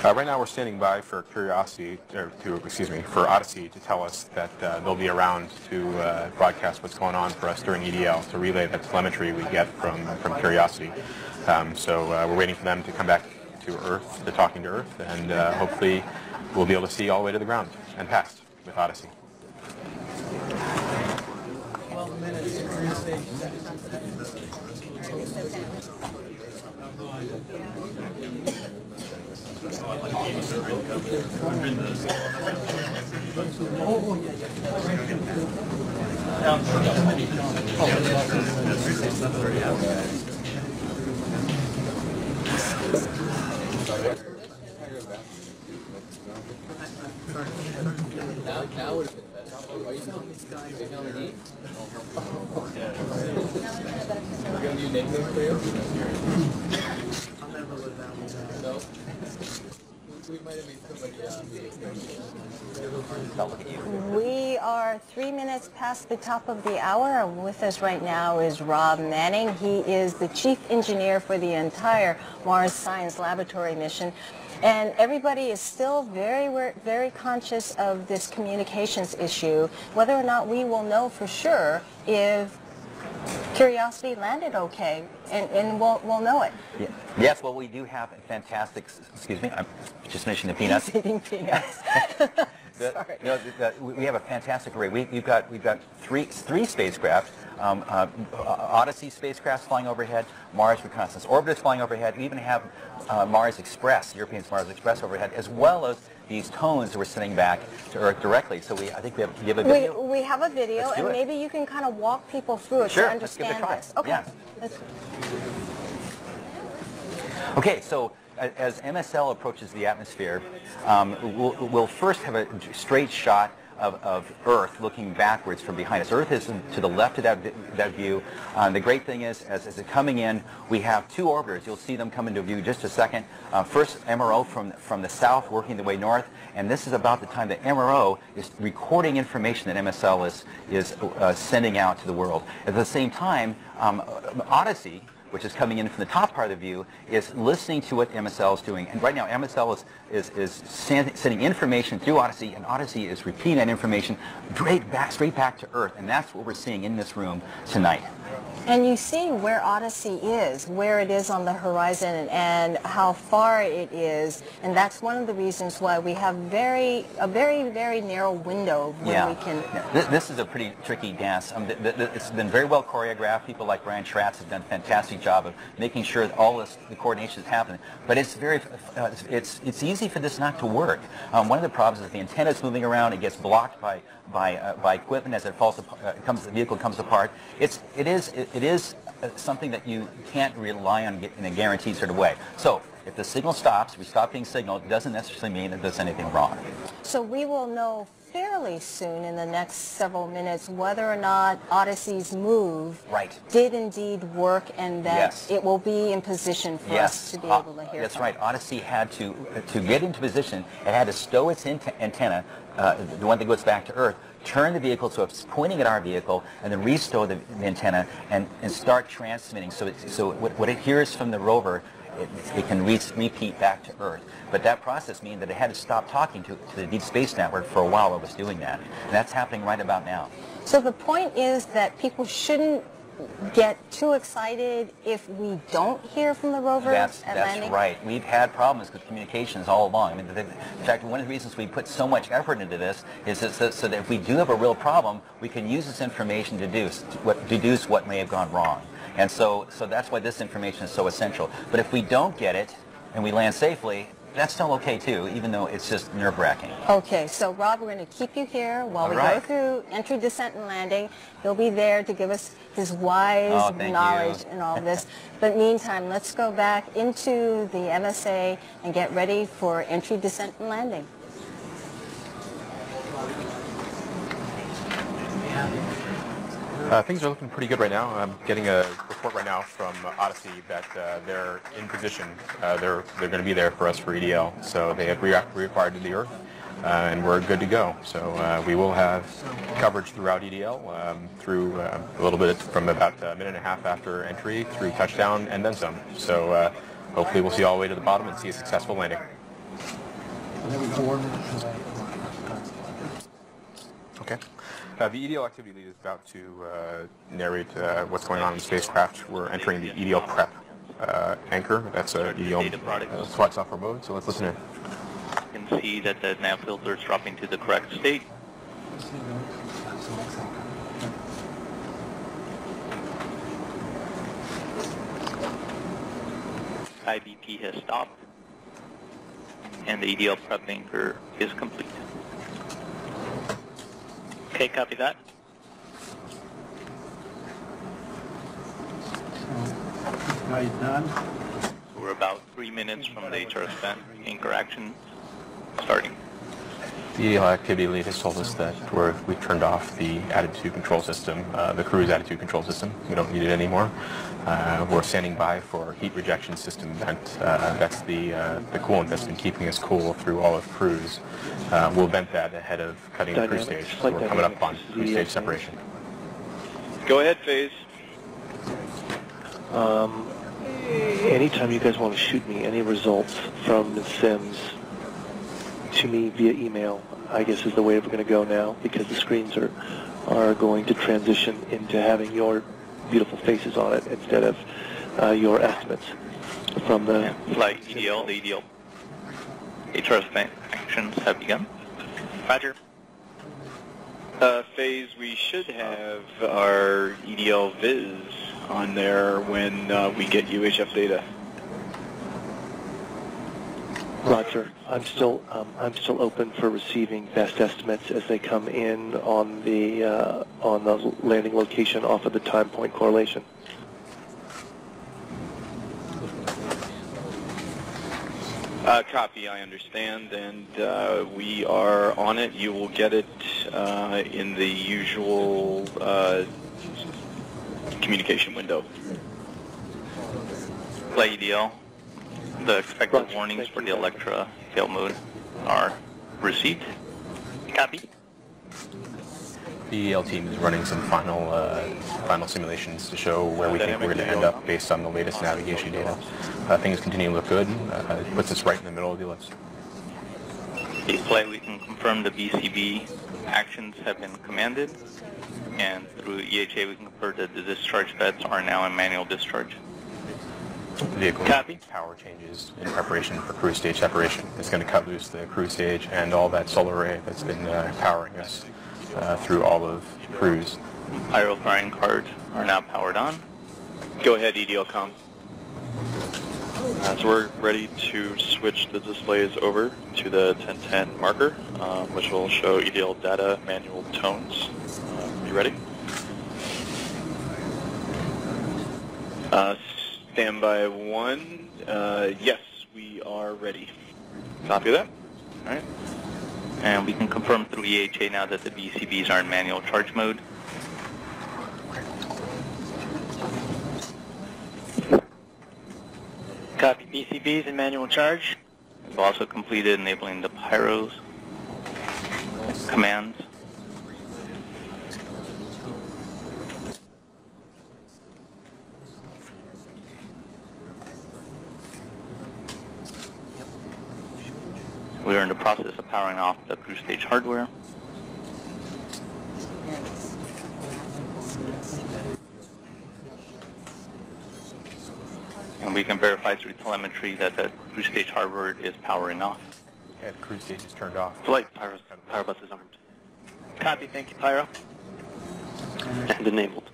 [SPEAKER 1] Right now we're standing by for for Odyssey to tell us that they'll be around to broadcast what's going on for us during EDL, to relay that telemetry we get from Curiosity. So we're waiting for them to come back to Earth, to talking to Earth, and hopefully we'll be able to see all the way to the ground and past with Odyssey.
[SPEAKER 4] 12 minutes, now would have been better. Are you telling these guys they're going to eat? We're going to do nicknames for you? I'll never live that one. No? We might have made somebody
[SPEAKER 5] We are 3 minutes past the top of the hour, and with us right now is Rob Manning. He is the chief engineer for the entire Mars Science Laboratory mission. And everybody is still very conscious of this communications issue, whether or not we will know for sure if Curiosity landed okay, and we'll know it.
[SPEAKER 3] Yeah. Yes, well, we do have a fantastic, excuse me, I'm just finishing the peanuts.
[SPEAKER 5] He's eating peanuts. Sorry.
[SPEAKER 3] We have a fantastic array. We've got three spacecraft. Odyssey spacecraft flying overhead, Mars Reconnaissance Orbiters flying overhead. We even have Mars Express, European Mars Express overhead, as well as these tones that we're sending back to Earth directly. So I think we have a video.
[SPEAKER 5] We have a video, and maybe you can kind of walk people through it to understand this. Okay.
[SPEAKER 3] Yeah. Okay, so as MSL approaches the atmosphere, we'll first have a straight shot of Earth looking backwards from behind us. Earth is to the left of that view. The great thing is, as it's coming in, we have two orbiters. You'll see them come into view in just a second. First, MRO from the south working the way north, and this is about the time that MRO is recording information that MSL is sending out to the world. At the same time, Odyssey, which is coming in from the top part of the view, is listening to what MSL is doing. And right now, MSL is sending information through Odyssey, and Odyssey is repeating that information straight back to Earth. And that's what we're seeing in this room tonight.
[SPEAKER 5] And you see where Odyssey is, where it is on the horizon, and how far it is. And that's one of the reasons why we have a very narrow window when we can...
[SPEAKER 3] Yeah. This is a pretty tricky dance. It's been very well choreographed. People like Brian Schratz have done a fantastic job of making sure that all the coordination is happening. But it's it's easy for this not to work. One of the problems is the antenna is moving around. It gets blocked by equipment as it falls apart, the vehicle comes apart. It is something that you can't rely on in a guaranteed sort of way. So if the signal stops, we stop being signaled, it doesn't necessarily mean that there's anything wrong.
[SPEAKER 5] So we will know fairly soon in the next several minutes whether or not Odyssey's move did indeed work, and that it will be in position for us to be able to hear.
[SPEAKER 3] That's right. Odyssey had to get into position, it had to stow its antenna, the one that goes back to Earth, turn the vehicle so it's pointing at our vehicle, and then restow the antenna and start transmitting. So what it hears from the rover, it can repeat back to Earth. But that process means that it had to stop talking to the Deep Space Network for a while while it was doing that. And that's happening right about now.
[SPEAKER 5] So the point is that people shouldn't get too excited if we don't hear from the rover at landing?
[SPEAKER 3] That's right. We've had problems with communications all along. I mean, in fact, one of the reasons we put so much effort into this is so that if we do have a real problem, we can use this information to deduce what may have gone wrong. And so that's why this information is so essential. But if we don't get it and we land safely, that's still okay too, even though it's just nerve-wracking.
[SPEAKER 5] Okay, so Rob, we're going to keep you here while we go through entry, descent, and landing. He'll be there to give us his wise knowledge in all this. But meantime, let's go back into the MSA and get ready for entry, descent, and landing.
[SPEAKER 1] Things are looking pretty good right now. I'm getting a report right now from Odyssey that they're in position. They're going to be there for us for EDL. So they have reacquired to the Earth, and we're good to go. So we will have coverage throughout EDL, through a little bit from about a minute and a half after entry, through touchdown, and then some. So hopefully we'll see all the way to the bottom and see a successful landing. Okay. The EDL activity lead is about to narrate what's going on in the spacecraft. We're entering the EDL prep anchor. That's a EDL flight software mode, so let's listen in.
[SPEAKER 6] You can see that the nav filter is dropping to the correct state. IBP has stopped, and the EDL prep anchor is complete.
[SPEAKER 2] Okay, copy that.
[SPEAKER 10] Done.
[SPEAKER 6] We're about 3 minutes from the HRS vent anchor action starting.
[SPEAKER 1] The EDL activity lead has told us that we've turned off the attitude control system, the cruise attitude control system. We don't need it anymore. We're standing by for heat rejection system vent. That's the coolant that's been keeping us cool through all of cruise. We'll vent that ahead of cutting the cruise stage. So we're coming up on cruise stage separation.
[SPEAKER 21] Go ahead, Phase. Anytime you guys want to shoot me any results from the Sims to me via email, I guess is the way we're going to go now, because the screens are going to transition into having your beautiful faces on it instead of your estimates from the
[SPEAKER 6] flight EDL. The EDL HRS vent actions have begun. Roger.
[SPEAKER 9] Phase, we should have our EDL viz on there when we get UHF data.
[SPEAKER 21] Roger. I'm still open for receiving best estimates as they come in on the landing location off of the time point correlation.
[SPEAKER 9] Copy, I understand, and we are on it. You will get it in the usual communication window.
[SPEAKER 6] Flight EDL. The expected warnings for the Electra tail mode are received. Copy.
[SPEAKER 1] The EDL team is running some final simulations to show where we think we're going to end up based on the latest navigation data. Things continue to look good. It puts us right in the middle of the ellipse.
[SPEAKER 6] Flight, we can confirm the BCB actions have been commanded, and through EHA we can confirm that the discharge beds are now in manual discharge.
[SPEAKER 1] The vehicle power changes in preparation for cruise stage separation. It's going to cut loose the cruise stage and all that solar array that's been powering us through all of cruise.
[SPEAKER 6] Pyro firing cards are now powered on.
[SPEAKER 9] Go ahead, EDL com. So we're ready to switch the displays over to the 1010 marker, which will show EDL data manual tones. You ready? Standby 1. Yes, we are ready. Copy that.
[SPEAKER 6] All right. And we can confirm through EHA now that the BCBs are in manual charge mode.
[SPEAKER 2] Copy. BCBs in manual charge.
[SPEAKER 6] We've also completed enabling the pyros commands. We are in the process of powering off the cruise stage hardware. And we can verify through telemetry that the cruise stage hardware is powering off.
[SPEAKER 1] Yeah, the cruise stage is turned off.
[SPEAKER 9] Flight, Pyro bus is armed.
[SPEAKER 2] Copy, thank you, Pyro.
[SPEAKER 9] And enabled.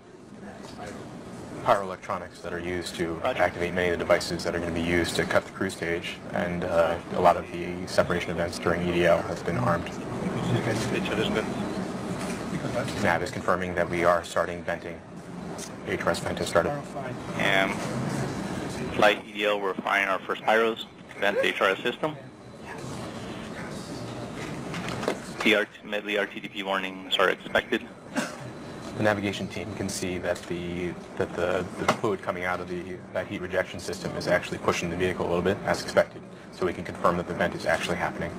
[SPEAKER 1] Pyro electronics that are used to activate many of the devices that are going to be used to cut the cruise stage, and a lot of the separation events during EDL has been armed. NAV is confirming that we are starting venting. HRS vent has started.
[SPEAKER 6] And flight EDL, we're firing our first pyros to vent the HRS system. The medley RTDP warnings are expected.
[SPEAKER 1] The navigation team can see that the fluid coming out of that heat rejection system is actually pushing the vehicle a little bit, as expected. So we can confirm that the vent is actually happening.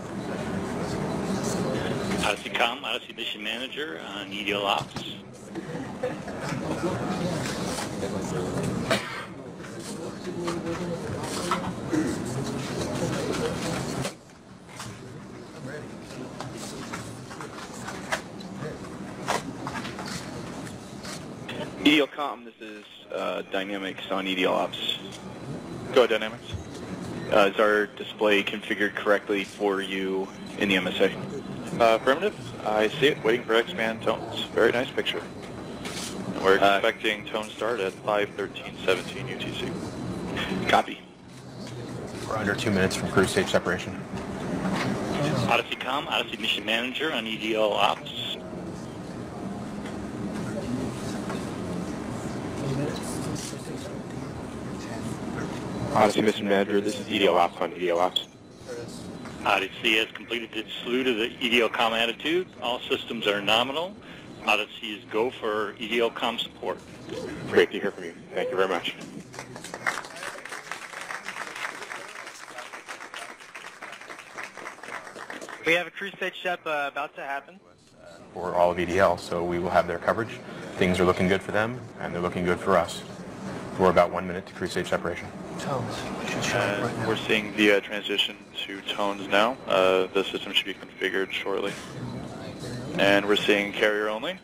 [SPEAKER 11] Odyssey Com, Odyssey Mission Manager on EDL Ops.
[SPEAKER 12] EDL Com, this is Dynamics on EDL Ops.
[SPEAKER 9] Go ahead, Dynamics.
[SPEAKER 12] Is our display configured correctly for you in the MSA?
[SPEAKER 9] Affirmative. I see it. Waiting for X-band tones. Very nice picture. And we're expecting tone start at 5:13:17 UTC.
[SPEAKER 12] Copy.
[SPEAKER 1] We're under 2 minutes from cruise stage separation.
[SPEAKER 11] Odyssey Com, Odyssey Mission Manager on EDL Ops.
[SPEAKER 1] Odyssey Mission Manager, this is EDL Ops on EDL Ops.
[SPEAKER 11] Odyssey has completed its salute of the EDL Com attitude. All systems are nominal. Odyssey is go for EDL Com support.
[SPEAKER 1] Great to hear from you. Thank you very much.
[SPEAKER 2] We have a cruise stage step about to happen.
[SPEAKER 1] For all of EDL, so we will have their coverage. Things are looking good for them, and they're looking good for us. We're about 1 minute to cruise stage separation.
[SPEAKER 8] Tones.
[SPEAKER 9] We're seeing the transition to tones now. The system should be configured shortly. And we're seeing carrier only.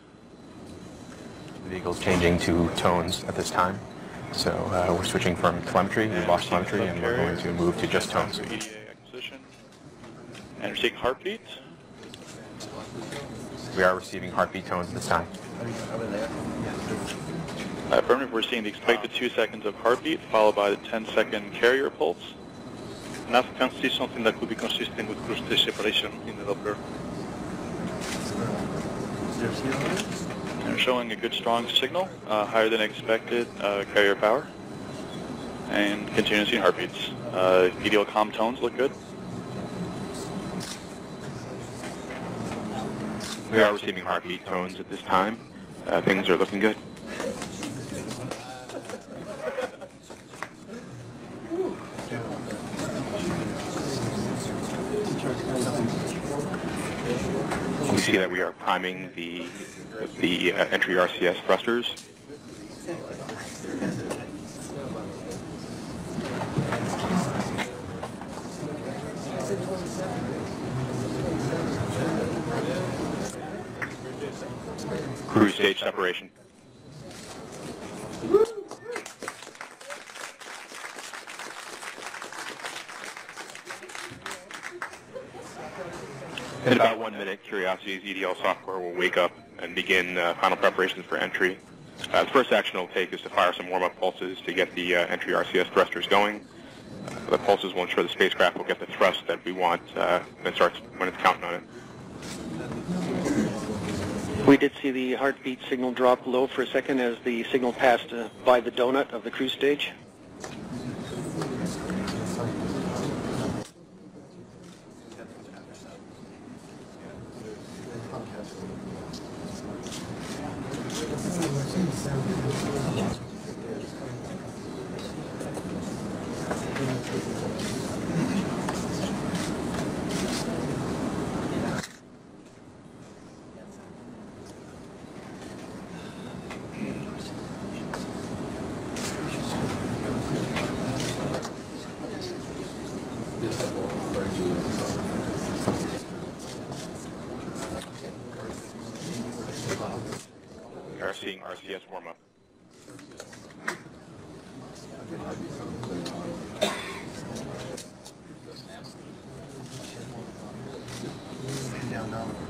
[SPEAKER 1] The vehicle's changing to tones at this time. So we're switching from telemetry, we lost telemetry, and we're going to move to just tones.
[SPEAKER 9] EDA acquisition. And we're seeing heartbeat.
[SPEAKER 1] We are receiving heartbeat tones at this time.
[SPEAKER 9] Affirmative, we're seeing the expected 2 seconds of heartbeat, followed by the 10-second carrier pulse.
[SPEAKER 20] Now we can see something that could be consistent with cruise stage separation in the Doppler.
[SPEAKER 9] And we're showing a good strong signal, higher than expected carrier power, and continuing to see heartbeats. EDL Com tones look good.
[SPEAKER 1] We are receiving heartbeat tones at this time. Things are looking good. We see that we are priming the entry RCS thrusters. Cruise stage separation. In about 1 minute, Curiosity's EDL software will wake up and begin final preparations for entry. The first action it'll take is to fire some warm-up pulses to get the entry RCS thrusters going. The pulses will ensure the spacecraft will get the thrust that we want when it's counting on it.
[SPEAKER 23] We did see the heartbeat signal drop low for a second as the signal passed by the donut of the cruise stage.
[SPEAKER 1] We are seeing RCS warm-up.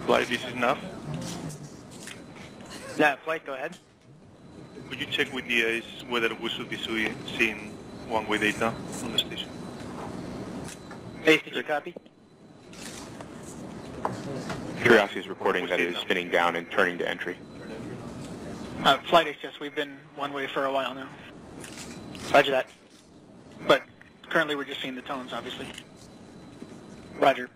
[SPEAKER 20] Flight, this is enough.
[SPEAKER 2] Yeah, flight, go ahead.
[SPEAKER 20] Could you check with the ACE whether we should be seeing one-way data on the station?
[SPEAKER 2] ACE, did you copy?
[SPEAKER 1] Curiosity is reporting that it is spinning down and turning to entry.
[SPEAKER 24] Flight HS, we've been one way for a while now.
[SPEAKER 2] Roger that.
[SPEAKER 24] But currently we're just seeing the tones, obviously.
[SPEAKER 2] Roger.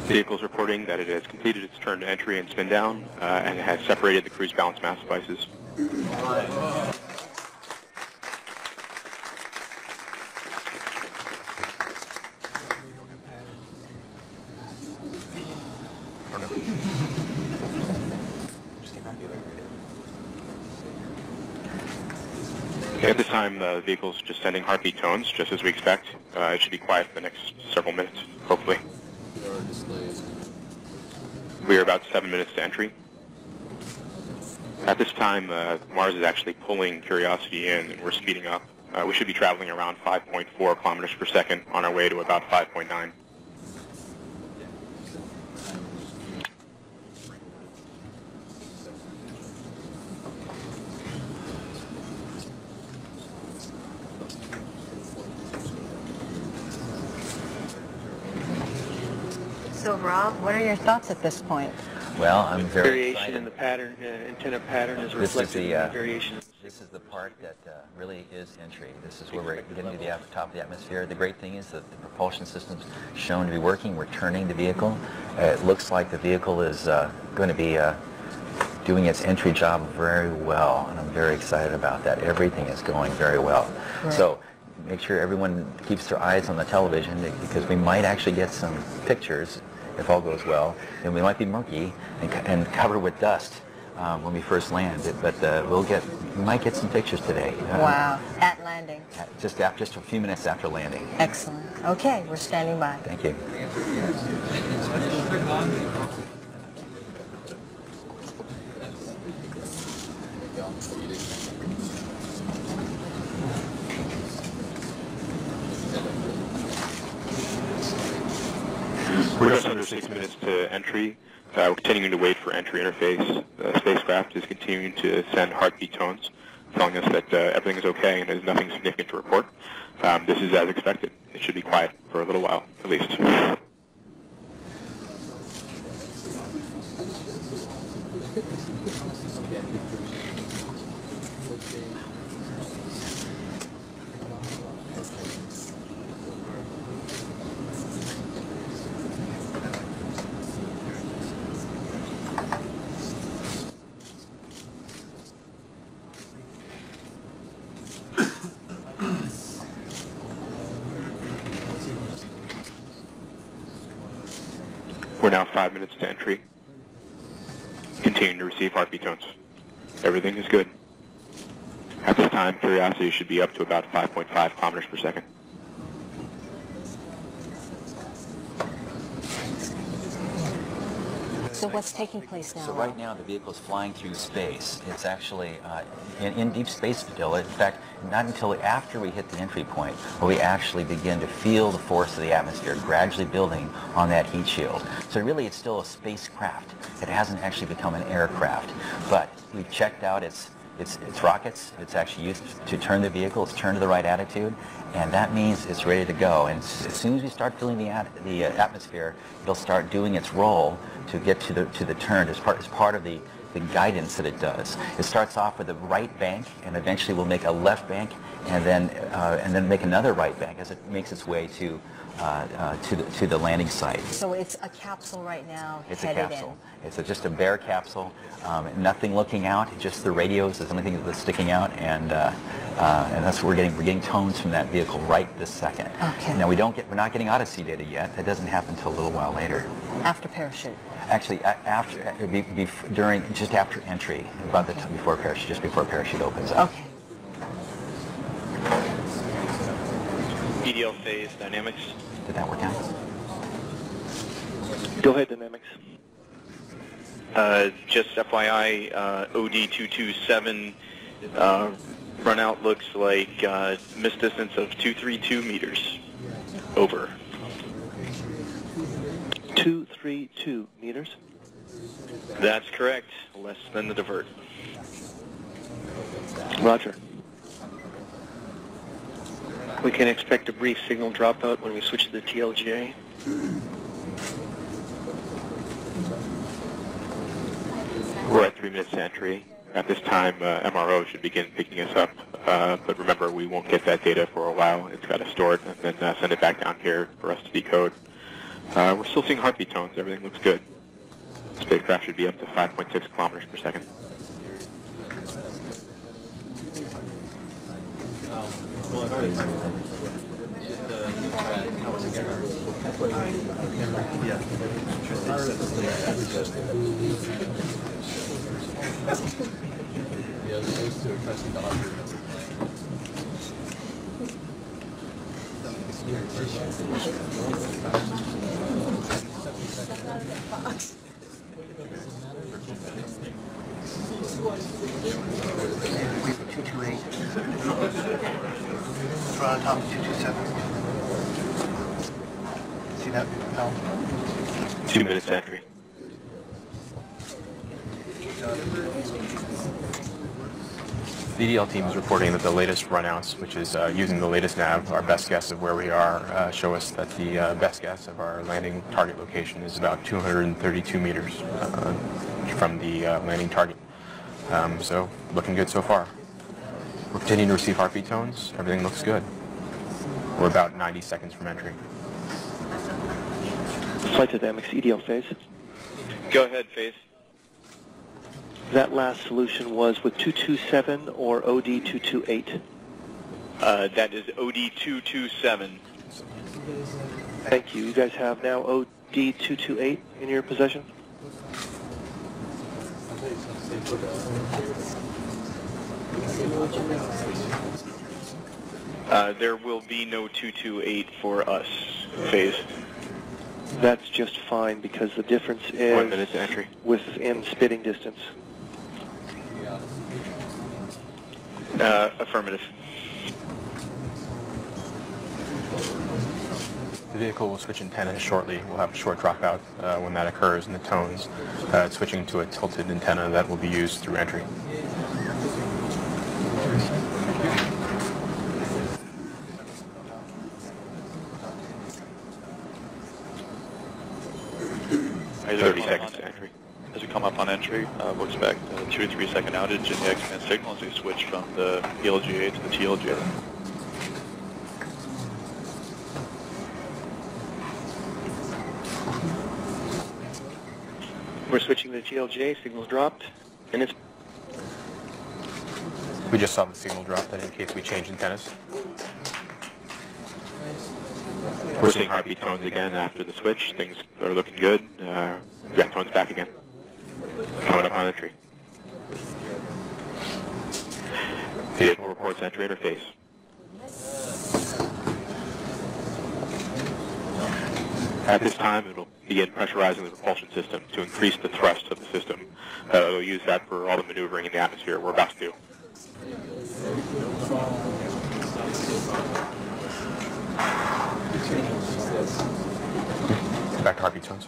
[SPEAKER 1] vehicle is reporting that it has completed its turn to entry and spin down, and has separated the cruise balance mass devices. Okay, at this time, the vehicle's just sending heartbeat tones, just as we expect. It should be quiet for the next several minutes, hopefully. We are about 7 minutes to entry. At this time, Mars is actually pulling Curiosity in, and we're speeding up. We should be traveling around 5.4 kilometers per second on our way to about 5.9.
[SPEAKER 5] So, Rob, what are your thoughts at this point?
[SPEAKER 3] Well, I'm very
[SPEAKER 23] variation
[SPEAKER 3] excited.
[SPEAKER 23] in the pattern, antenna pattern is
[SPEAKER 3] This is
[SPEAKER 23] reflected in the
[SPEAKER 3] the
[SPEAKER 23] variation.
[SPEAKER 3] this is the part that really is entry. This is where we're getting to the top of the atmosphere. The great thing is that the propulsion system's shown to be working. We're turning the vehicle. It looks like the vehicle is going to be doing its entry job very well, and I'm very excited about that. Everything is going very well.
[SPEAKER 5] Right.
[SPEAKER 3] So make sure everyone keeps their eyes on the television, because we might actually get some pictures if all goes well, and we might be murky and covered with dust when we first land. But we might get some pictures today.
[SPEAKER 5] Wow. At landing.
[SPEAKER 3] Just a few minutes after landing.
[SPEAKER 5] Excellent. Okay, we're standing by.
[SPEAKER 3] Thank you.
[SPEAKER 1] We're just under 6 minutes to entry. We're continuing to wait for entry interface. The spacecraft is continuing to send heartbeat tones, telling us that everything is okay and there's nothing significant to report. This is as expected. It should be quiet for a little while, at least. We're now 5 minutes to entry. Continuing to receive heartbeat tones. Everything is good. At this time, Curiosity should be up to about 5.5 kilometers per second.
[SPEAKER 5] So what's taking place now?
[SPEAKER 3] So right now the vehicle is flying through space. It's actually in deep space still. In fact, not until after we hit the entry point will we actually begin to feel the force of the atmosphere gradually building on that heat shield. So really it's still a spacecraft. It hasn't actually become an aircraft. But we've checked out its rockets. It's actually used to turn the vehicle. It's turned to the right attitude, and that means it's ready to go. And as soon as we start feeling the atmosphere, it'll start doing its role to get to the turn as part of the guidance that it does. It starts off with a right bank, and eventually will make a left bank, and then make another right bank as it makes its way to the landing site.
[SPEAKER 5] So it's a capsule right now.
[SPEAKER 3] It's a capsule. It's just a bare capsule, nothing looking out. Just the radios is the only thing that's sticking out, and that's what we're getting. We're getting tones from that vehicle right this second.
[SPEAKER 5] Okay.
[SPEAKER 3] Now we're not getting Odyssey data yet. That doesn't happen until a little while later.
[SPEAKER 5] After parachute.
[SPEAKER 3] Actually, just after entry, about the time before parachute, just before parachute opens up.
[SPEAKER 5] Okay.
[SPEAKER 12] EDL phase dynamics.
[SPEAKER 3] Did that work out?
[SPEAKER 21] Go ahead, Dynamics.
[SPEAKER 12] Just FYI, OD227 runout looks like missed distance of 232 meters. Over.
[SPEAKER 21] 232 meters?
[SPEAKER 12] That's correct. Less than the divert.
[SPEAKER 21] Roger.
[SPEAKER 23] We can expect a brief signal dropout when we switch to the TLJ.
[SPEAKER 1] We're at 3 minutes to entry. At this time, MRO should begin picking us up. But remember, we won't get that data for a while. It's got to store it and then send it back down here for us to decode. We're still seeing heartbeat tones. Everything looks good. Spacecraft should be up to 5.6 kilometers per second.
[SPEAKER 8] We have 228. It's right on top of 227. See that, Al?
[SPEAKER 1] 2 minutes entry. The EDL team is reporting that the latest runouts, which is using the latest nav, our best guess of where we are, show us that the best guess of our landing target location is about 232 meters from the landing target. So, looking good so far. We're continuing to receive heartbeat tones. Everything looks good. We're about 90 seconds from entry.
[SPEAKER 21] Flight dynamics, EDL phase.
[SPEAKER 12] Go ahead, phase.
[SPEAKER 21] That last solution was with 227 or OD228?
[SPEAKER 12] That is OD227.
[SPEAKER 21] Thank you. You guys have now OD228 in your possession?
[SPEAKER 12] There will be no 228 for us, phase.
[SPEAKER 21] That's just fine because the difference is
[SPEAKER 1] 1 minute to entry.
[SPEAKER 21] Within spitting distance.
[SPEAKER 12] Affirmative.
[SPEAKER 1] The vehicle will switch antennas shortly. We'll have a short dropout when that occurs in the tones, switching to a tilted antenna that will be used through entry.
[SPEAKER 9] As
[SPEAKER 1] 30 seconds to entry.
[SPEAKER 9] As we come up on entry, we'll expect a 2 to 3 second outage in the X-band signal as we switch from the ELGA to the TLGA.
[SPEAKER 23] We're switching to TLJ, signal's dropped, and it's...
[SPEAKER 1] We just saw the signal drop. That indicates we changed antennas. We're seeing heartbeat tones again after the switch. Things are looking good. We got tones back again. Coming up on entry. Vehicle reports entry interface. At this time, it will begin pressurizing the propulsion system to increase the thrust of the system. We'll use that for all the maneuvering in the atmosphere we're about to do. Back to heartbeat tones.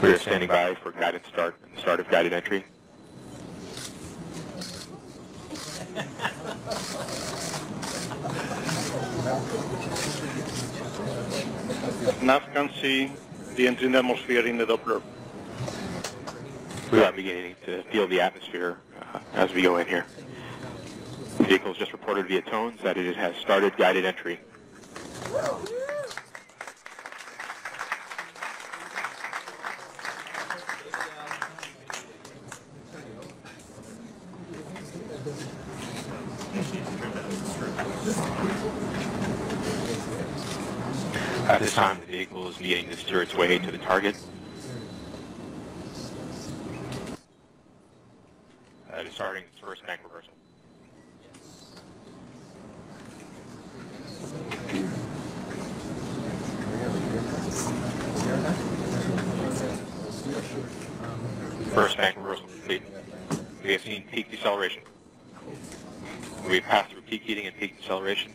[SPEAKER 1] We are standing by for guided start and start of guided entry.
[SPEAKER 11] Nav can see the entry in the atmosphere in the Doppler.
[SPEAKER 1] We are beginning to feel the atmosphere as we go in here. The vehicle has just reported via tones that it has started guided entry. At this time, the vehicle is beginning to steer its way to the target. It is starting its first bank reversal. First bank reversal complete. We have seen peak deceleration. We've passed through peak heating and peak deceleration.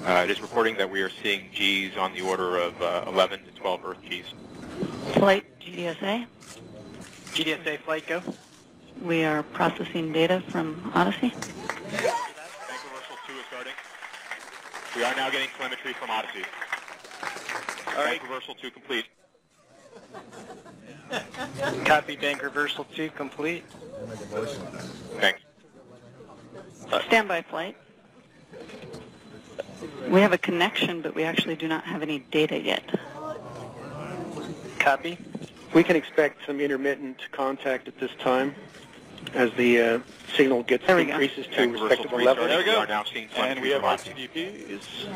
[SPEAKER 1] It is reporting that we are seeing Gs on the order of 11 to 12 Earth Gs.
[SPEAKER 18] Flight GDSA.
[SPEAKER 2] GDSA flight go.
[SPEAKER 18] We are processing data from Odyssey.
[SPEAKER 1] Bank reversal 2 is starting. We are now getting telemetry from Odyssey. All right. Bank reversal 2 complete.
[SPEAKER 2] Copy, bank reversal 2 complete.
[SPEAKER 1] Thanks.
[SPEAKER 18] Standby flight. We have a connection, but we actually do not have any data yet.
[SPEAKER 2] Copy.
[SPEAKER 23] We can expect some intermittent contact at this time as the signal increases to respectable levels.
[SPEAKER 9] There we go.
[SPEAKER 1] We are now seeing
[SPEAKER 9] And we have our CDPs.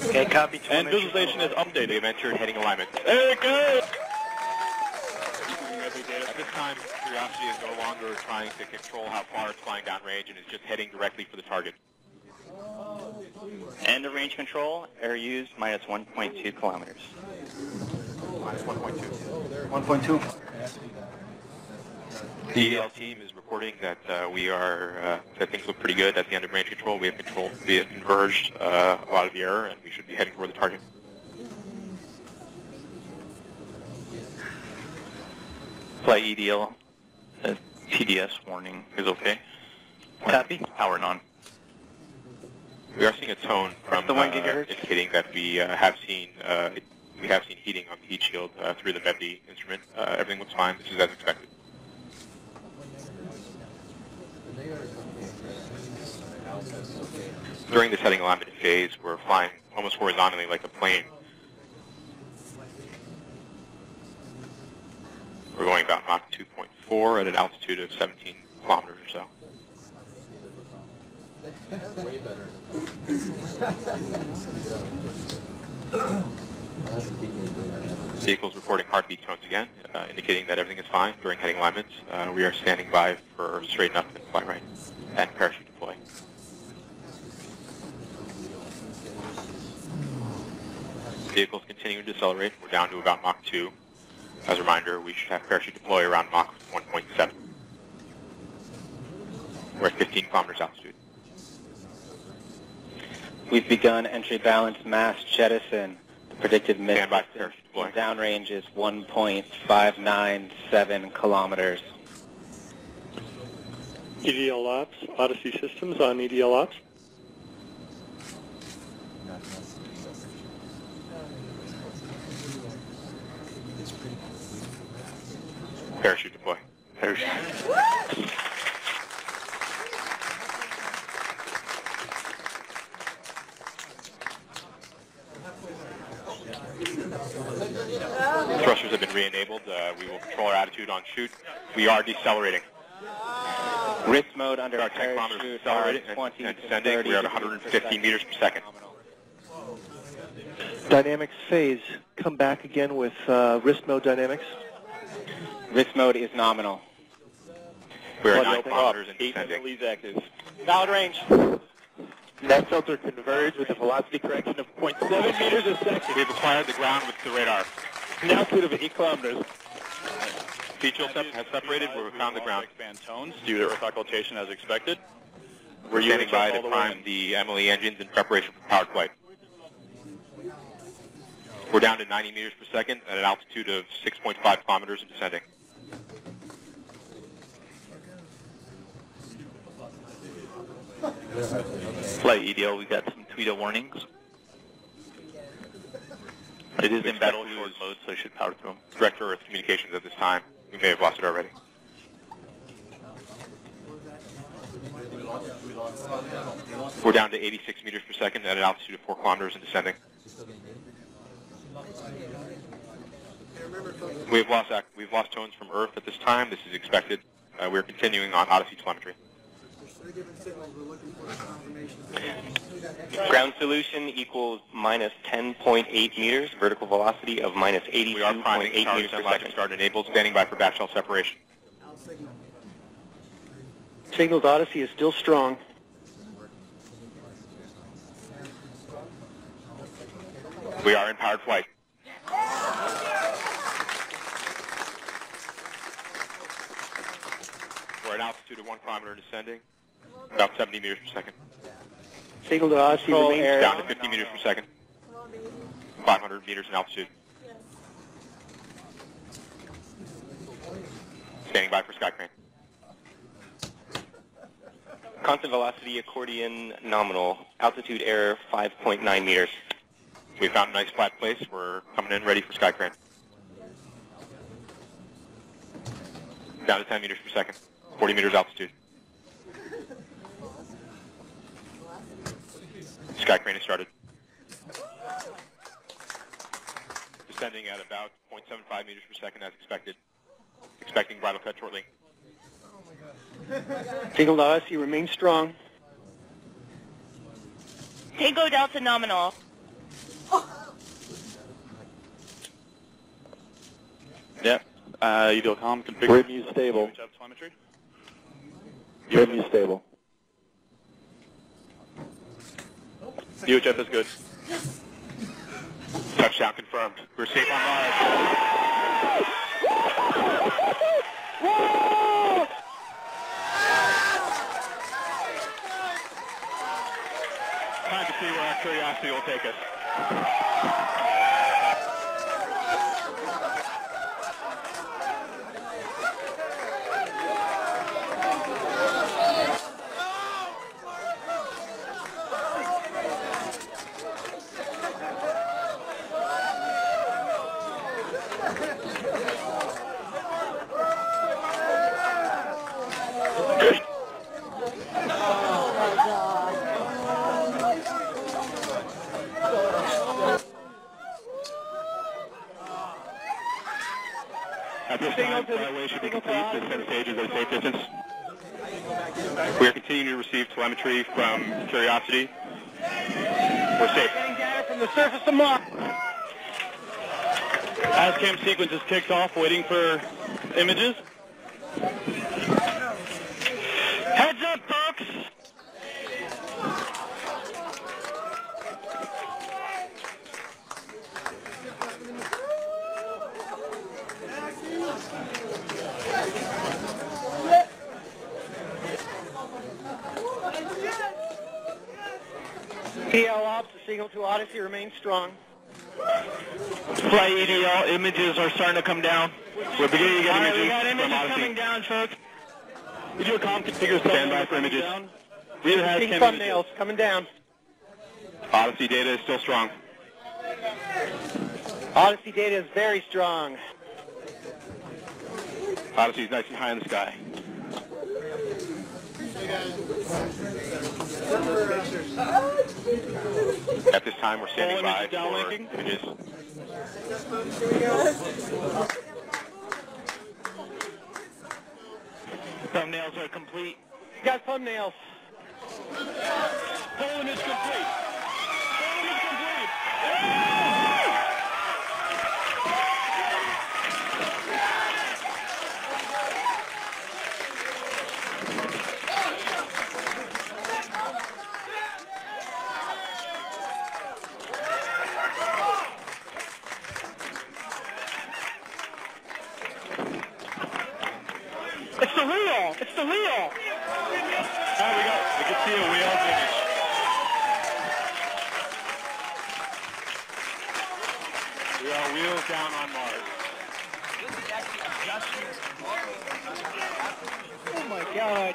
[SPEAKER 2] Okay, copy.
[SPEAKER 9] And visualization is updated.
[SPEAKER 1] We have entered heading alignment.
[SPEAKER 9] There it goes.
[SPEAKER 1] At this time, Curiosity is no longer trying to control how far it's flying downrange and is just heading directly for the target.
[SPEAKER 6] End of range control, air used minus 1.2 kilometers.
[SPEAKER 1] Minus 1.2.
[SPEAKER 3] 1.2.
[SPEAKER 1] The EDL team is reporting that that things look pretty good at the end of range control. We have converged a lot of the error, and we should be heading toward the target.
[SPEAKER 6] Flight EDL, TDS warning is okay.
[SPEAKER 2] Copy.
[SPEAKER 6] Power on.
[SPEAKER 1] We are seeing a tone from indicating that we have seen heating on the heat shield through the MEBD instrument. Everything looks fine. This is as expected. During this heading alignment phase, we're flying almost horizontally like a plane. We're going about Mach 2.4 at an altitude of 17 kilometers or so. Vehicle's reporting heartbeat tones again, indicating that everything is fine during heading alignments. We are standing by for straighten up and fly right and parachute deploy. Vehicle's continuing to decelerate. We're down to about Mach 2. As a reminder, we should have parachute deploy around Mach 1.7. We're at 15 kilometers altitude.
[SPEAKER 13] We've begun entry balance mass jettison. The predicted mid
[SPEAKER 6] downrange is 1.597 kilometers.
[SPEAKER 14] EDL ops, Odyssey systems on EDL ops.
[SPEAKER 1] Parachute deploy. Parachute. Thrusters have been re-enabled. We will control our attitude on shoot. We are decelerating.
[SPEAKER 13] Risk mode under
[SPEAKER 1] our 10 kilometers decelerating and descending. We are at 150 meters per second.
[SPEAKER 21] Dynamics phase. Come back again with risk mode dynamics.
[SPEAKER 13] Risk mode is nominal.
[SPEAKER 1] We are 9 kilometers and descending.
[SPEAKER 12] Leads active.
[SPEAKER 13] Valid range.
[SPEAKER 12] Net filter converged with a velocity correction of 0.7 meters a second.
[SPEAKER 1] We've acquired the ground with the radar.
[SPEAKER 12] An altitude of 8 kilometers.
[SPEAKER 1] Feed shield has separated where we found the ground.
[SPEAKER 9] Expand tones due to earth occultation as expected.
[SPEAKER 1] We're standing by to prime the MLE engines in preparation for powered flight. We're down to 90 meters per second at an altitude of 6.5 kilometers and descending.
[SPEAKER 6] Flight EDL, we got some TWIDA warnings. It is in battle short mode, so I should power through them.
[SPEAKER 1] Director Earth Communications at this time. We may have lost it already. We're down to 86 meters per second at an altitude of 4 kilometers and descending. We've lost tones from Earth at this time. This is expected. We're continuing on Odyssey telemetry.
[SPEAKER 13] Ground solution equals minus 10.8 meters, vertical velocity of minus 82.8 meters per second.
[SPEAKER 1] Start enabled, standing by for batch cell separation.
[SPEAKER 23] Signal to Odyssey is still strong.
[SPEAKER 1] We are in powered flight. We're at altitude of 1 kilometer descending, about 70 meters per second.
[SPEAKER 23] Signal to Odyssey remains
[SPEAKER 1] down to 50 meters per second, 500 meters in altitude. Standing by for Skycrane.
[SPEAKER 13] Constant velocity accordion nominal. Altitude error 5.9 meters.
[SPEAKER 1] We found a nice flat place. We're coming in ready for Skycrane. Down to 10 meters per second, 40 meters altitude.
[SPEAKER 13] Sky crane has started. Descending at about 0.75 meters per second as expected. Expecting bridle cut shortly.
[SPEAKER 23] Signal to Odyssey remains strong.
[SPEAKER 7] Tango Delta nominal.
[SPEAKER 9] Yep. EDLCOM configured.
[SPEAKER 12] Review stable.
[SPEAKER 9] Telemetry.
[SPEAKER 12] Review stable.
[SPEAKER 9] UHF is good.
[SPEAKER 13] Touchdown confirmed. We're safe on Mars. Time to see where our curiosity will take us. At this time, flyaway should be complete. Descent stages at a safe distance. We are continuing to receive telemetry from Curiosity. We're safe.
[SPEAKER 23] Getting data from the surface of Mars.
[SPEAKER 9] ASCAM sequence is kicked off, waiting for images.
[SPEAKER 2] Heads up, folks.
[SPEAKER 23] EDL ops, the signal to Odyssey remains strong.
[SPEAKER 2] Flight EDL images are starting to come down.
[SPEAKER 13] We're beginning to get images
[SPEAKER 2] We got
[SPEAKER 13] from
[SPEAKER 2] images
[SPEAKER 13] Odyssey.
[SPEAKER 2] coming down, folks.
[SPEAKER 9] EDLCOM configure
[SPEAKER 13] Stand by for images.
[SPEAKER 9] Reader has
[SPEAKER 23] Seeing
[SPEAKER 9] cam
[SPEAKER 23] thumbnails coming down.
[SPEAKER 13] Odyssey data is still strong.
[SPEAKER 23] Odyssey data is very strong.
[SPEAKER 13] Odyssey is nice and high in the sky. At this time, we're standing by for images.
[SPEAKER 2] Thumbnails are complete.
[SPEAKER 23] Got thumbnails.
[SPEAKER 9] Full image complete. Full image complete.
[SPEAKER 23] It's the wheel. It's the wheel.
[SPEAKER 9] There we go. We can see a wheel image. We are wheels down on Mars.
[SPEAKER 23] Oh my God.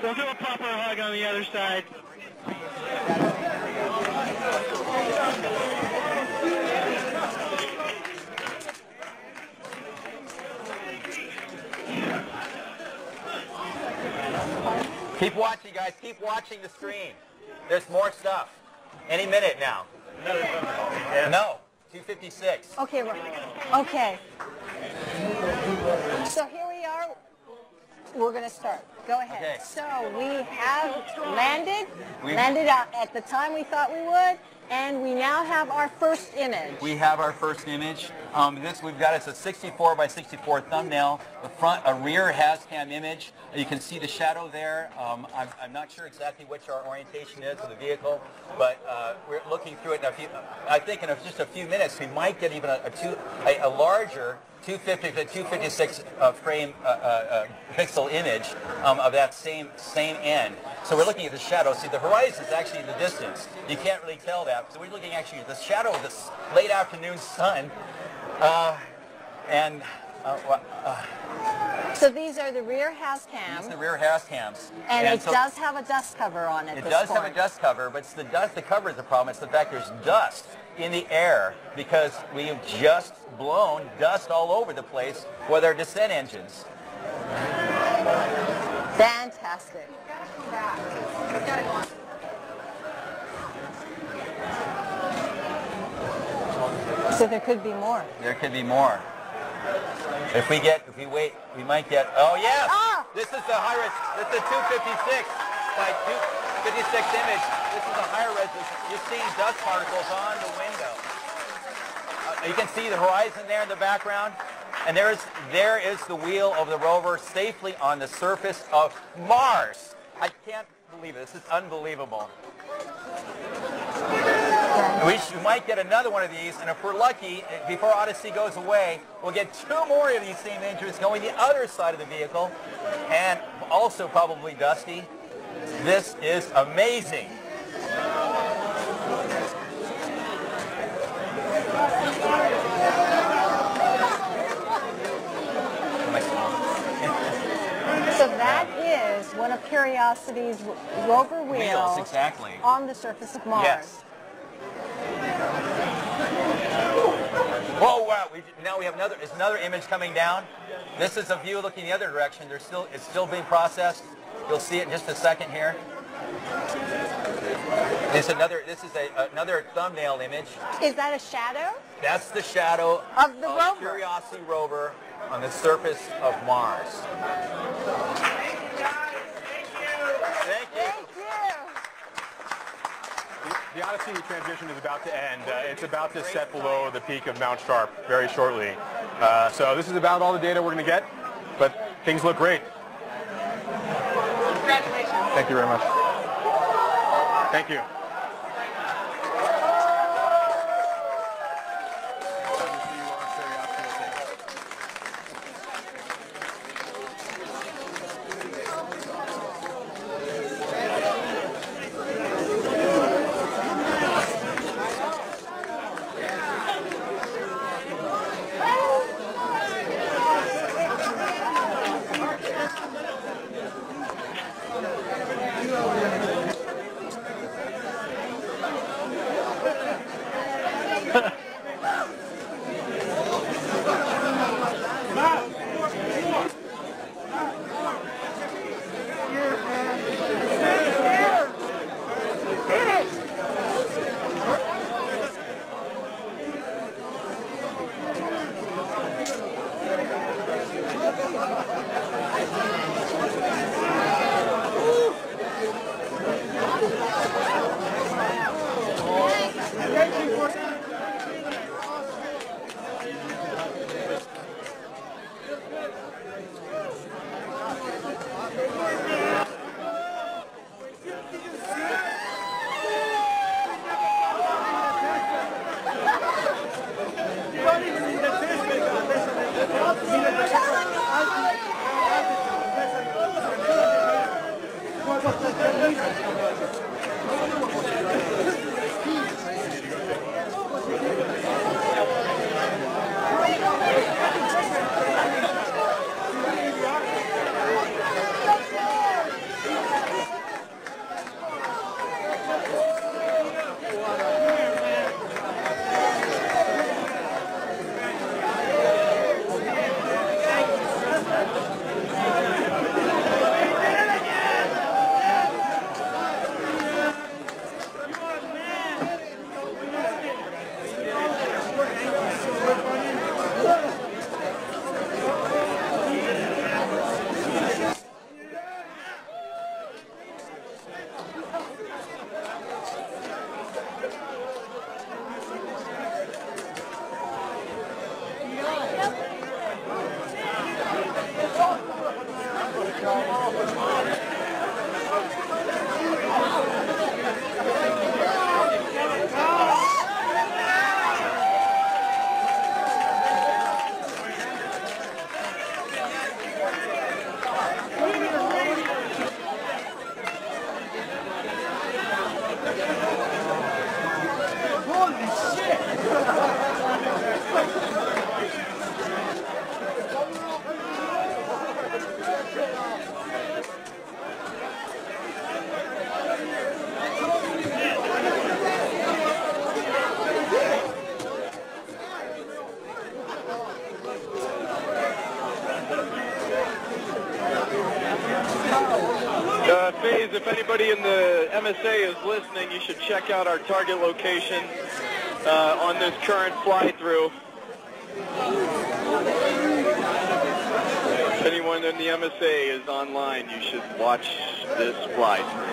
[SPEAKER 2] We'll do a proper hug on the other side.
[SPEAKER 3] Keep watching, guys. Keep watching the screen. There's more stuff. Any minute now. No. 2:56.
[SPEAKER 5] Okay, okay. So here we are. We're going to start. Go ahead.
[SPEAKER 3] Okay.
[SPEAKER 5] So we have landed at the time we thought we would, and we now have our first image.
[SPEAKER 3] We have our first image. This we've got, it's a 64 by 64 thumbnail. The front, a rear HazCam image. You can see the shadow there. I'm not sure exactly which our orientation is of the vehicle, but we're looking through it. I think in just a few minutes we might get even a larger 250 to 256 frame pixel image of that same end. So we're looking at the shadow. See, the horizon is actually in the distance. You can't really tell that. So we're looking actually at the shadow of this late afternoon sun.
[SPEAKER 5] So these are the rear HazCams.
[SPEAKER 3] These are the rear HazCams.
[SPEAKER 5] And it does have a dust cover on it.
[SPEAKER 3] It does have a dust cover, but it's the dust. The cover is the problem. It's the fact there's dust in the air because we have just blown dust all over the place with our descent engines.
[SPEAKER 5] Fantastic. So there could be more.
[SPEAKER 3] There could be more. If we wait, we might get, oh yes!
[SPEAKER 5] Ah!
[SPEAKER 3] This is the high res, this is the 256 by 256 image. This is a higher resolution. You're seeing dust particles on the window. You can see the horizon there in the background. And there is the wheel of the rover safely on the surface of Mars. I can't believe it. This is unbelievable. We might get another one of these, and if we're lucky, before Odyssey goes away, we'll get 2 more of these same images going the other side of the vehicle, and also probably dusty. This is amazing.
[SPEAKER 5] So that is one of Curiosity's rover wheels
[SPEAKER 3] exactly.
[SPEAKER 5] on the surface of Mars.
[SPEAKER 3] Yes. Whoa! Wow! Now we have another image coming down. This is a view looking the other direction. It's still being processed. You'll see it in just a second here. This is another thumbnail image.
[SPEAKER 5] Is that a shadow?
[SPEAKER 3] That's the shadow
[SPEAKER 5] of the rover.
[SPEAKER 3] Curiosity rover on the surface of Mars. Thank you.
[SPEAKER 1] The Odyssey transition is about to end. It's about to set below the peak of Mount Sharp very shortly. So this is about all the data we're going to get, but things look great.
[SPEAKER 24] Congratulations.
[SPEAKER 1] Thank you very much. Thank you.
[SPEAKER 15] Please, if anybody in the MSA is listening, you should check out our target location on this current fly-through. If anyone in the MSA is online, you should watch this fly-through.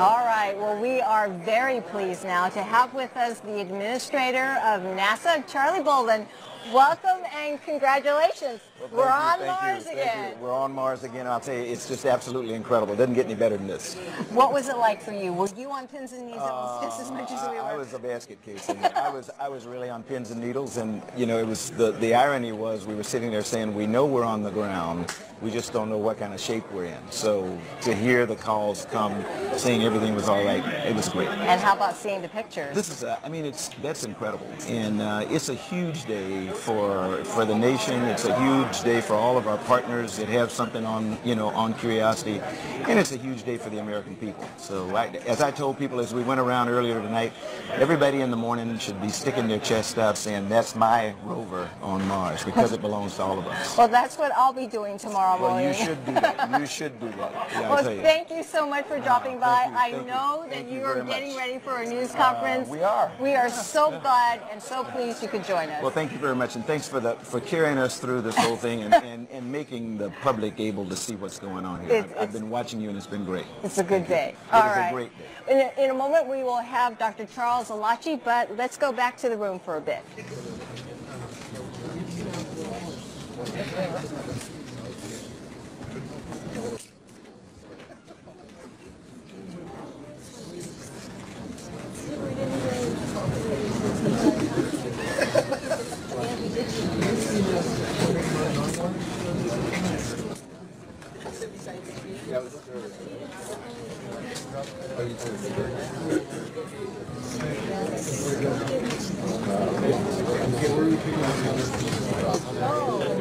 [SPEAKER 5] All right, well, we are very pleased now to have with us the administrator of NASA, Charlie Bolden. Welcome and congratulations.
[SPEAKER 16] Well,
[SPEAKER 5] We're on
[SPEAKER 16] thank
[SPEAKER 5] Mars
[SPEAKER 16] you.
[SPEAKER 5] again.
[SPEAKER 16] We're on Mars again. I'll tell you, it's just absolutely incredible. It doesn't get any better than this.
[SPEAKER 5] What was it like for you? Were you on pins and needles just as much as we were?
[SPEAKER 16] I was a basket case. I was really on pins and needles, and you know, it was the irony was we were sitting there saying we know we're on the ground. We just don't know what kind of shape we're in. So to hear the calls come, saying everything was all right, it was great.
[SPEAKER 5] And how about seeing the pictures?
[SPEAKER 16] This is, that's incredible, and it's a huge day for the nation. It's a huge day for all of our partners that have something on, on Curiosity, and it's a huge day for the American people. So, as I told people as we went around earlier tonight, everybody in the morning should be sticking their chest out, saying that's my rover on Mars because it belongs to all of us.
[SPEAKER 5] Well, that's what I'll be doing tomorrow morning.
[SPEAKER 16] Well, you should do that. You should do that. Yeah,
[SPEAKER 5] well, thank you so much for dropping by. I know that you are getting ready for a news conference.
[SPEAKER 16] We are.
[SPEAKER 5] We are so glad and so pleased you could join us.
[SPEAKER 16] Well, thank you very much, and thanks for carrying us through this whole thing and making the public able to see what's going on here. I've been watching you, and it's been great.
[SPEAKER 5] It's a good day.
[SPEAKER 16] All right. It's a great day.
[SPEAKER 5] In a moment, we will have Dr. Charles Alachi, but let's go back to the room for a bit.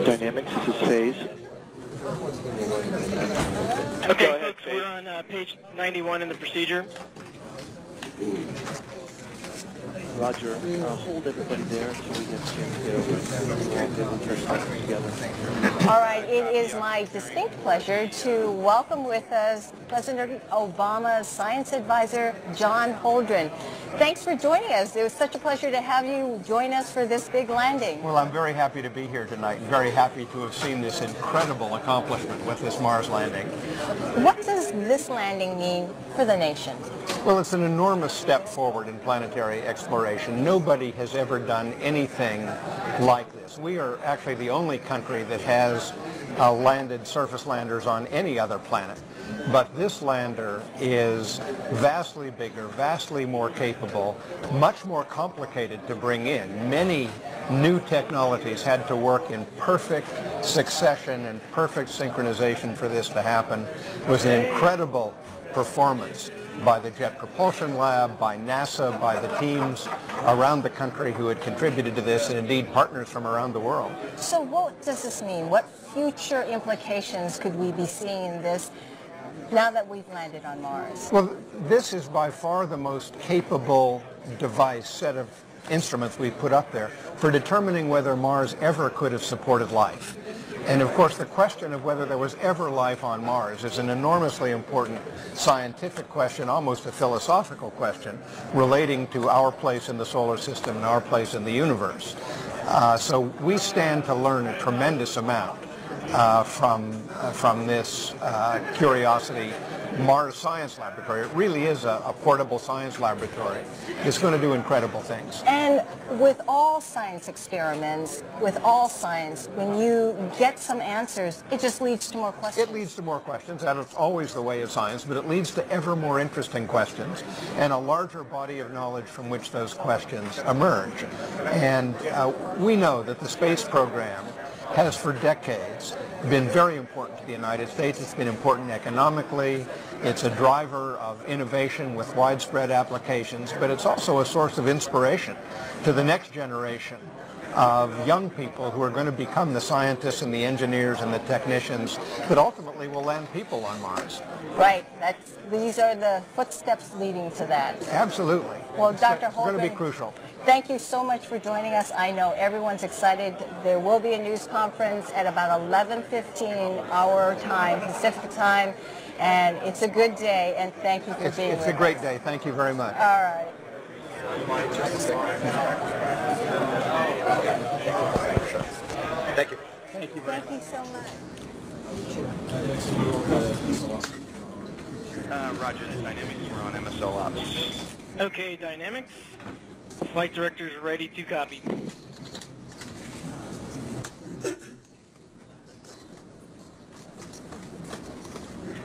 [SPEAKER 21] Dynamics, this is Phase.
[SPEAKER 2] Okay, folks, we're on page 91 in the procedure.
[SPEAKER 21] Roger. Hold everybody there so we get a chance to get over together.
[SPEAKER 5] All right, it is my distinct pleasure to welcome with us President Obama's science advisor, John Holdren. Thanks for joining us. It was such a pleasure to have you join us for this big landing.
[SPEAKER 17] Well, I'm very happy to be here tonight. Very happy to have seen this incredible accomplishment with this Mars landing.
[SPEAKER 5] What does this landing mean for the nation?
[SPEAKER 17] Well, it's an enormous step forward in planetary exploration. Nobody has ever done anything like this. We are actually the only country that has landed surface landers on any other planet. But this lander is vastly bigger, vastly more capable, much more complicated to bring in. Many new technologies had to work in perfect succession and perfect synchronization for this to happen. It was an incredible performance by the Jet Propulsion Lab, by NASA, by the teams around the country who had contributed to this, and indeed partners from around the world.
[SPEAKER 5] So what does this mean? What future implications could we be seeing in this now that we've landed on Mars?
[SPEAKER 17] Well, this is by far the most capable set of instruments we've put up there for determining whether Mars ever could have supported life. And of course, the question of whether there was ever life on Mars is an enormously important scientific question, almost a philosophical question, relating to our place in the solar system and our place in the universe. So we stand to learn a tremendous amount from this Curiosity Mars Science Laboratory. It really is a portable science laboratory. It's going to do incredible things.
[SPEAKER 5] And with all science experiments, with all science, when you get some answers, it just leads to more questions.
[SPEAKER 17] It leads to more questions. That's always the way of science, but it leads to ever more interesting questions and a larger body of knowledge from which those questions emerge. And we know that the space program has for decades been very important to the United States. It's been important economically. It's a driver of innovation with widespread applications, but it's also a source of inspiration to the next generation of young people who are going to become the scientists and the engineers and the technicians that ultimately will land people on Mars.
[SPEAKER 5] Right. These are the footsteps leading to that.
[SPEAKER 17] Absolutely.
[SPEAKER 5] Well, Dr. Holdren,
[SPEAKER 17] it's going to be crucial.
[SPEAKER 5] Thank you so much for joining us. I know everyone's excited. There will be a news conference at about 11:15 our time, Pacific time, and it's a good day, and thank you for being with us.
[SPEAKER 17] It's a great day. Thank you very much.
[SPEAKER 5] All right.
[SPEAKER 16] Thank you.
[SPEAKER 5] Thank you so much.
[SPEAKER 13] Roger, this Dynamics. We're on MSL Ops.
[SPEAKER 2] Okay, Dynamics. Flight director's ready to copy.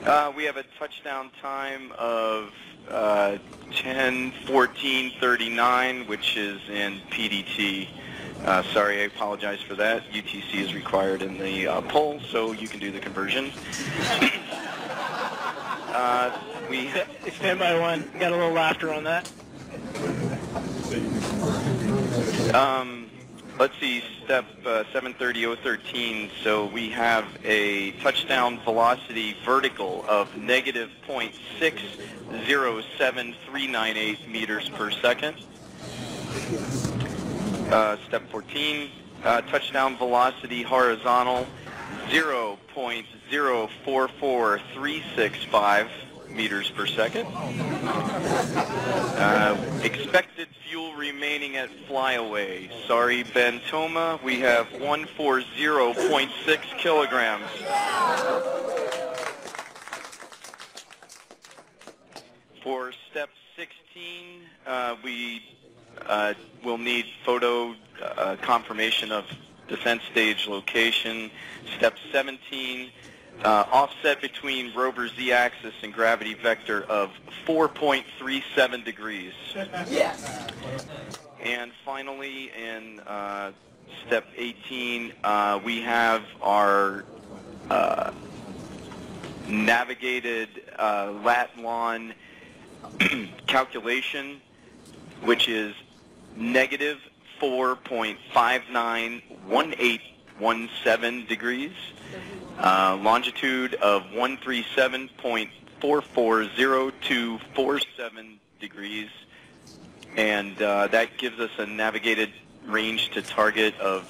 [SPEAKER 4] We have a touchdown time of 10:14:39, which is in PDT. Sorry, I apologize for that. UTC is required in the poll, so you can do the conversion.
[SPEAKER 2] Stand by one. Got a little laughter on that.
[SPEAKER 4] Let's see, step 7:30:013. So we have a touchdown velocity vertical of negative 0.607398 meters per second. Step 14, touchdown velocity horizontal 0.044365 meters per second. Expected fuel remaining at flyaway. Sorry, Ben Toma, we have 140.6 kilograms. For step 16, we will need photo confirmation of descent stage location. Step 17, offset between rover z-axis and gravity vector of 4.37 degrees.
[SPEAKER 10] Yes.
[SPEAKER 4] And finally, in step 18, we have our navigated lat-lon calculation, which is negative 4.591817 degrees. Longitude of 137.440247 degrees, and that gives us a navigated range to target of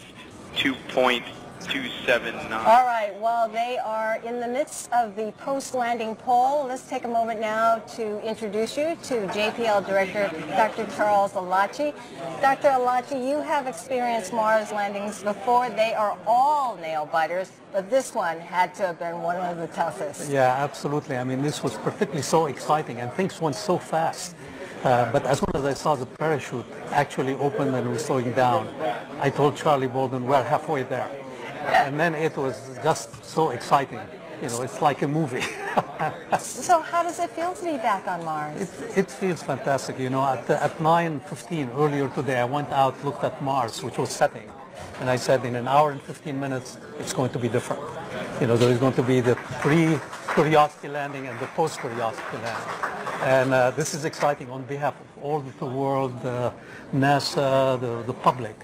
[SPEAKER 4] 2.279.
[SPEAKER 5] All right, well, they are in the midst of the post-landing poll. Let's take a moment now to introduce you to JPL Director Dr. Charles Alachi. Dr. Alachi, you have experienced Mars landings before. They are all nail-biters, but this one had to have been one of the toughest.
[SPEAKER 10] Yeah, absolutely. I mean, this was particularly so exciting, and things went so fast. But as soon as I saw the parachute actually open and was slowing down, I told Charlie Bolden, we're halfway there. And then it was just so exciting. You know, it's like a movie.
[SPEAKER 5] So how does it feel to be back on Mars?
[SPEAKER 10] It feels fantastic. You know, at 9:15 earlier today, I went out, looked at Mars, which was setting. And I said, in an hour and 15 minutes, it's going to be different. You know, there is going to be the pre-Curiosity landing and the post-Curiosity landing. And this is exciting on behalf of all the world, NASA, the public.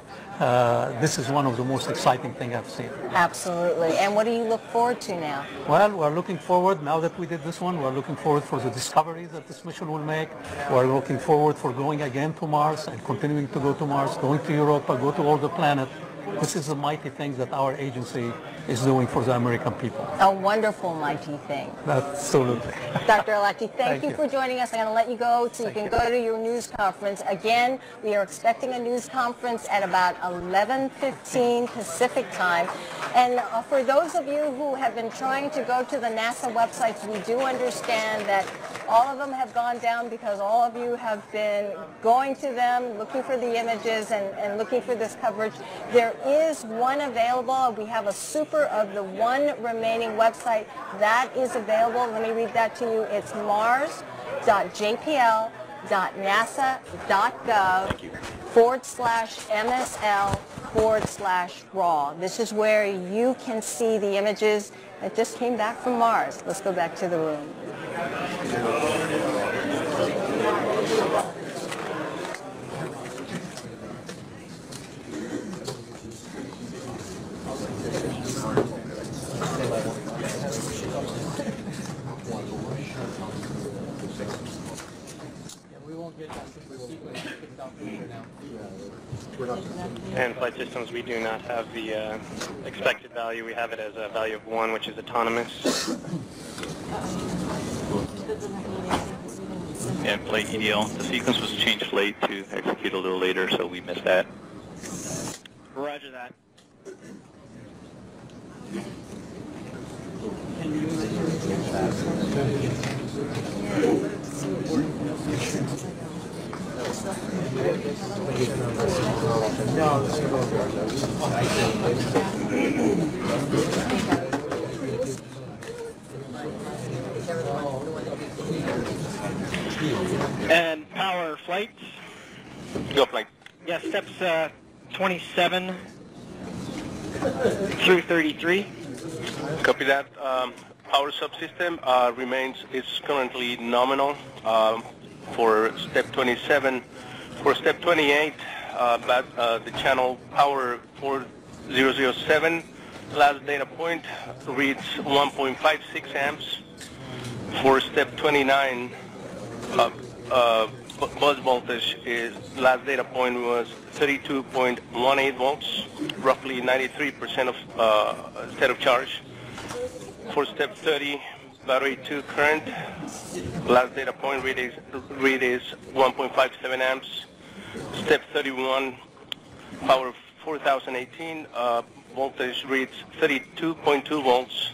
[SPEAKER 10] This is one of the most exciting things I've seen.
[SPEAKER 5] Absolutely. And what do you look forward to now?
[SPEAKER 10] Well, we're looking forward, now that we did this one, we're looking forward for the discoveries that this mission will make. We're looking forward for going again to Mars and continuing to go to Mars, going to Europa, go to all the planets. This is a mighty thing that our agency is doing for the American people.
[SPEAKER 5] A wonderful, mighty thing.
[SPEAKER 10] Absolutely.
[SPEAKER 5] Dr. Alachi, thank you for joining us. I'm going to let you go so you can go to your news conference. Again, we are expecting a news conference at about 11:15 Pacific time. And for those of you who have been trying to go to the NASA websites, we do understand that all of them have gone down because all of you have been going to them, looking for the images and looking for this coverage. There is one available. We have a super of the one remaining website that is available. Let me read that to you. It's mars.jpl.nasa.gov/MSL/raw. This is where you can see the images that just came back from Mars. Let's go back to the room.
[SPEAKER 23] And Flight Systems, we do not have the expected value. We have it as a value of 1, which is autonomous.
[SPEAKER 6] And Flight EDL, the sequence was changed late to execute a little later, so we missed that.
[SPEAKER 2] Roger that. steps 27 through 33.
[SPEAKER 8] Copy that. Our subsystem is currently nominal for step 27. For step 28, the channel power 4007 last data point reads 1.56 amps. For step 29, bus voltage last data point was 32.18 volts, roughly 93% of state of charge. For step 30, battery 2 current, last data point read is 1.57 amps. Step 31, power 4018, voltage reads 32.2 volts.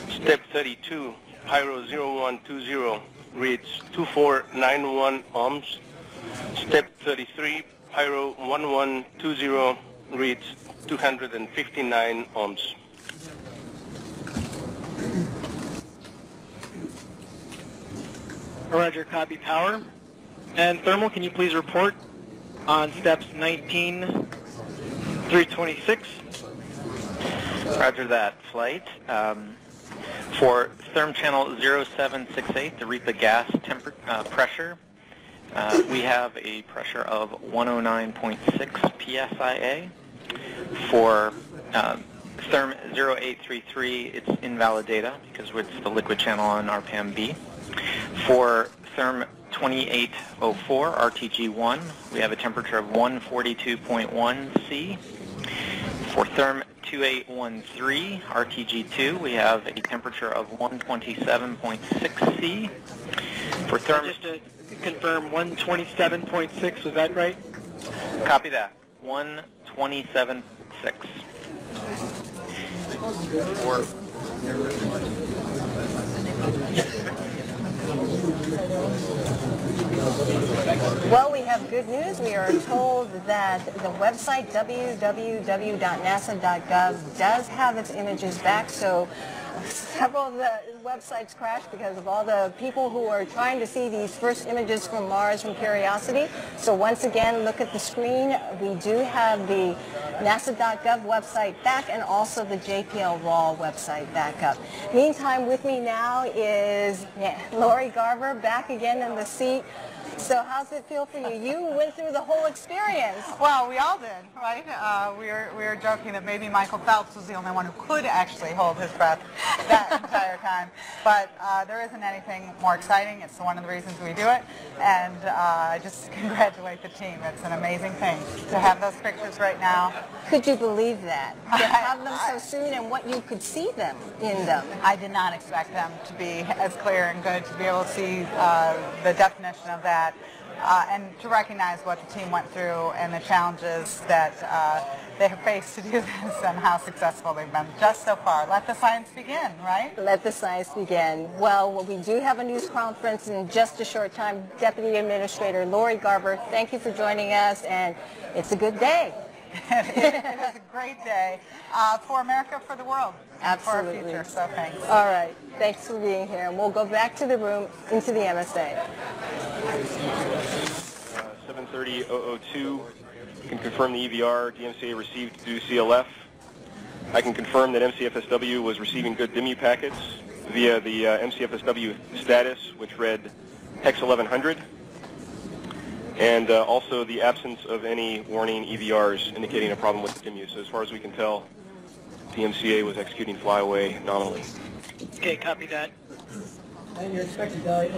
[SPEAKER 8] Step 32, Pyro 0120 reads 2491 ohms. Step 33, Pyro 1120 reads 259 ohms.
[SPEAKER 2] Roger, copy power. And thermal, can you please report on steps 19 through 26?
[SPEAKER 19] Roger that, flight. For therm channel 0768, the REPA gas pressure, we have a pressure of 109.6 psia. For therm 0833, it's invalid data because it's the liquid channel on RPM B. For therm 2804, RTG1, we have a temperature of 142.1 C. For therm 2813, RTG2, we have a temperature of 127.6 C. For therm...
[SPEAKER 2] Just to confirm, 127.6, was that right?
[SPEAKER 19] Copy that. 127.6.
[SPEAKER 5] Well, we have good news. We are told that the website www.nasa.gov does have its images back, so several of the websites crashed because of all the people who are trying to see these first images from Mars from Curiosity. So once again, look at the screen. We do have the NASA.gov website back and also the JPL RAW website back up. Meantime, with me now is Lori Garver back again in the seat. So how's it feel for you? You went through the whole experience.
[SPEAKER 20] Well, we all did, right? We were joking that maybe Michael Phelps was the only one who could actually hold his breath that entire time. But there isn't anything more exciting. It's one of the reasons we do it. And I just congratulate the team. It's an amazing thing to have those pictures right now.
[SPEAKER 5] Could you believe that? To have them so soon and what you could see them in them.
[SPEAKER 20] I did not expect them to be as clear and good, to be able to see the definition of that. And to recognize what the team went through and the challenges that they have faced to do this and how successful they've been just so far. Let the science begin, right?
[SPEAKER 5] Let the science begin. Well, we do have a news conference in just a short time. Deputy Administrator Lori Garver, thank you for joining us, and it's a good day.
[SPEAKER 20] It is a great day for America, for the world,
[SPEAKER 5] Absolutely.
[SPEAKER 20] for our future, so thanks.
[SPEAKER 5] All right, thanks for being here, and we'll go back to the room into the MSA.
[SPEAKER 13] 730.002, can confirm the EVR DMCA received due CLF. I can confirm that MCFSW was receiving good DIMU packets via the MCFSW status, which read hex 1100. And also the absence of any warning EVRs indicating a problem with the DIMU. So as far as we can tell, the MCA was executing flyaway nominally.
[SPEAKER 2] Okay, copy that.
[SPEAKER 22] And your expected value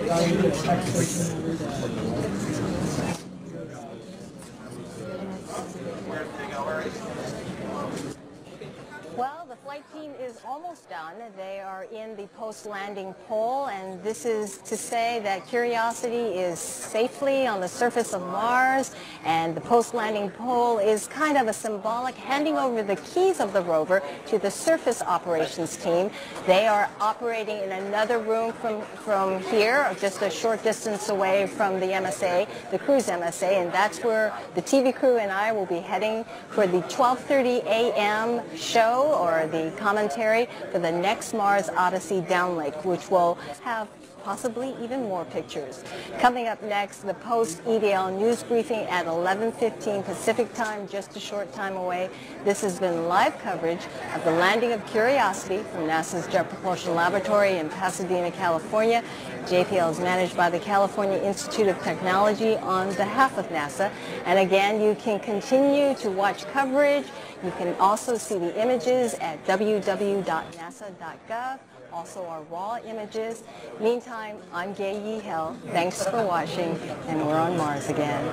[SPEAKER 5] Well, the flight team is almost done. They are in the post-landing pole, and this is to say that Curiosity is safely on the surface of Mars, and the post-landing pole is kind of a symbolic handing over the keys of the rover to the surface operations team. They are operating in another room from here, just a short distance away from the MSA, the cruise MSA, and that's where the TV crew and I will be heading for the 12:30 a.m. show, or the commentary for the next Mars Odyssey downlink, which will have possibly even more pictures. Coming up next, the post-EDL news briefing at 11:15 Pacific time, just a short time away. This has been live coverage of the landing of Curiosity from NASA's Jet Propulsion Laboratory in Pasadena, California. JPL is managed by the California Institute of Technology on behalf of NASA. And again, you can continue to watch coverage. You can also see the images at www.nasa.gov. Also our raw images. Meantime, I'm Gay Yee Hell. Thanks for watching, and we're on Mars again.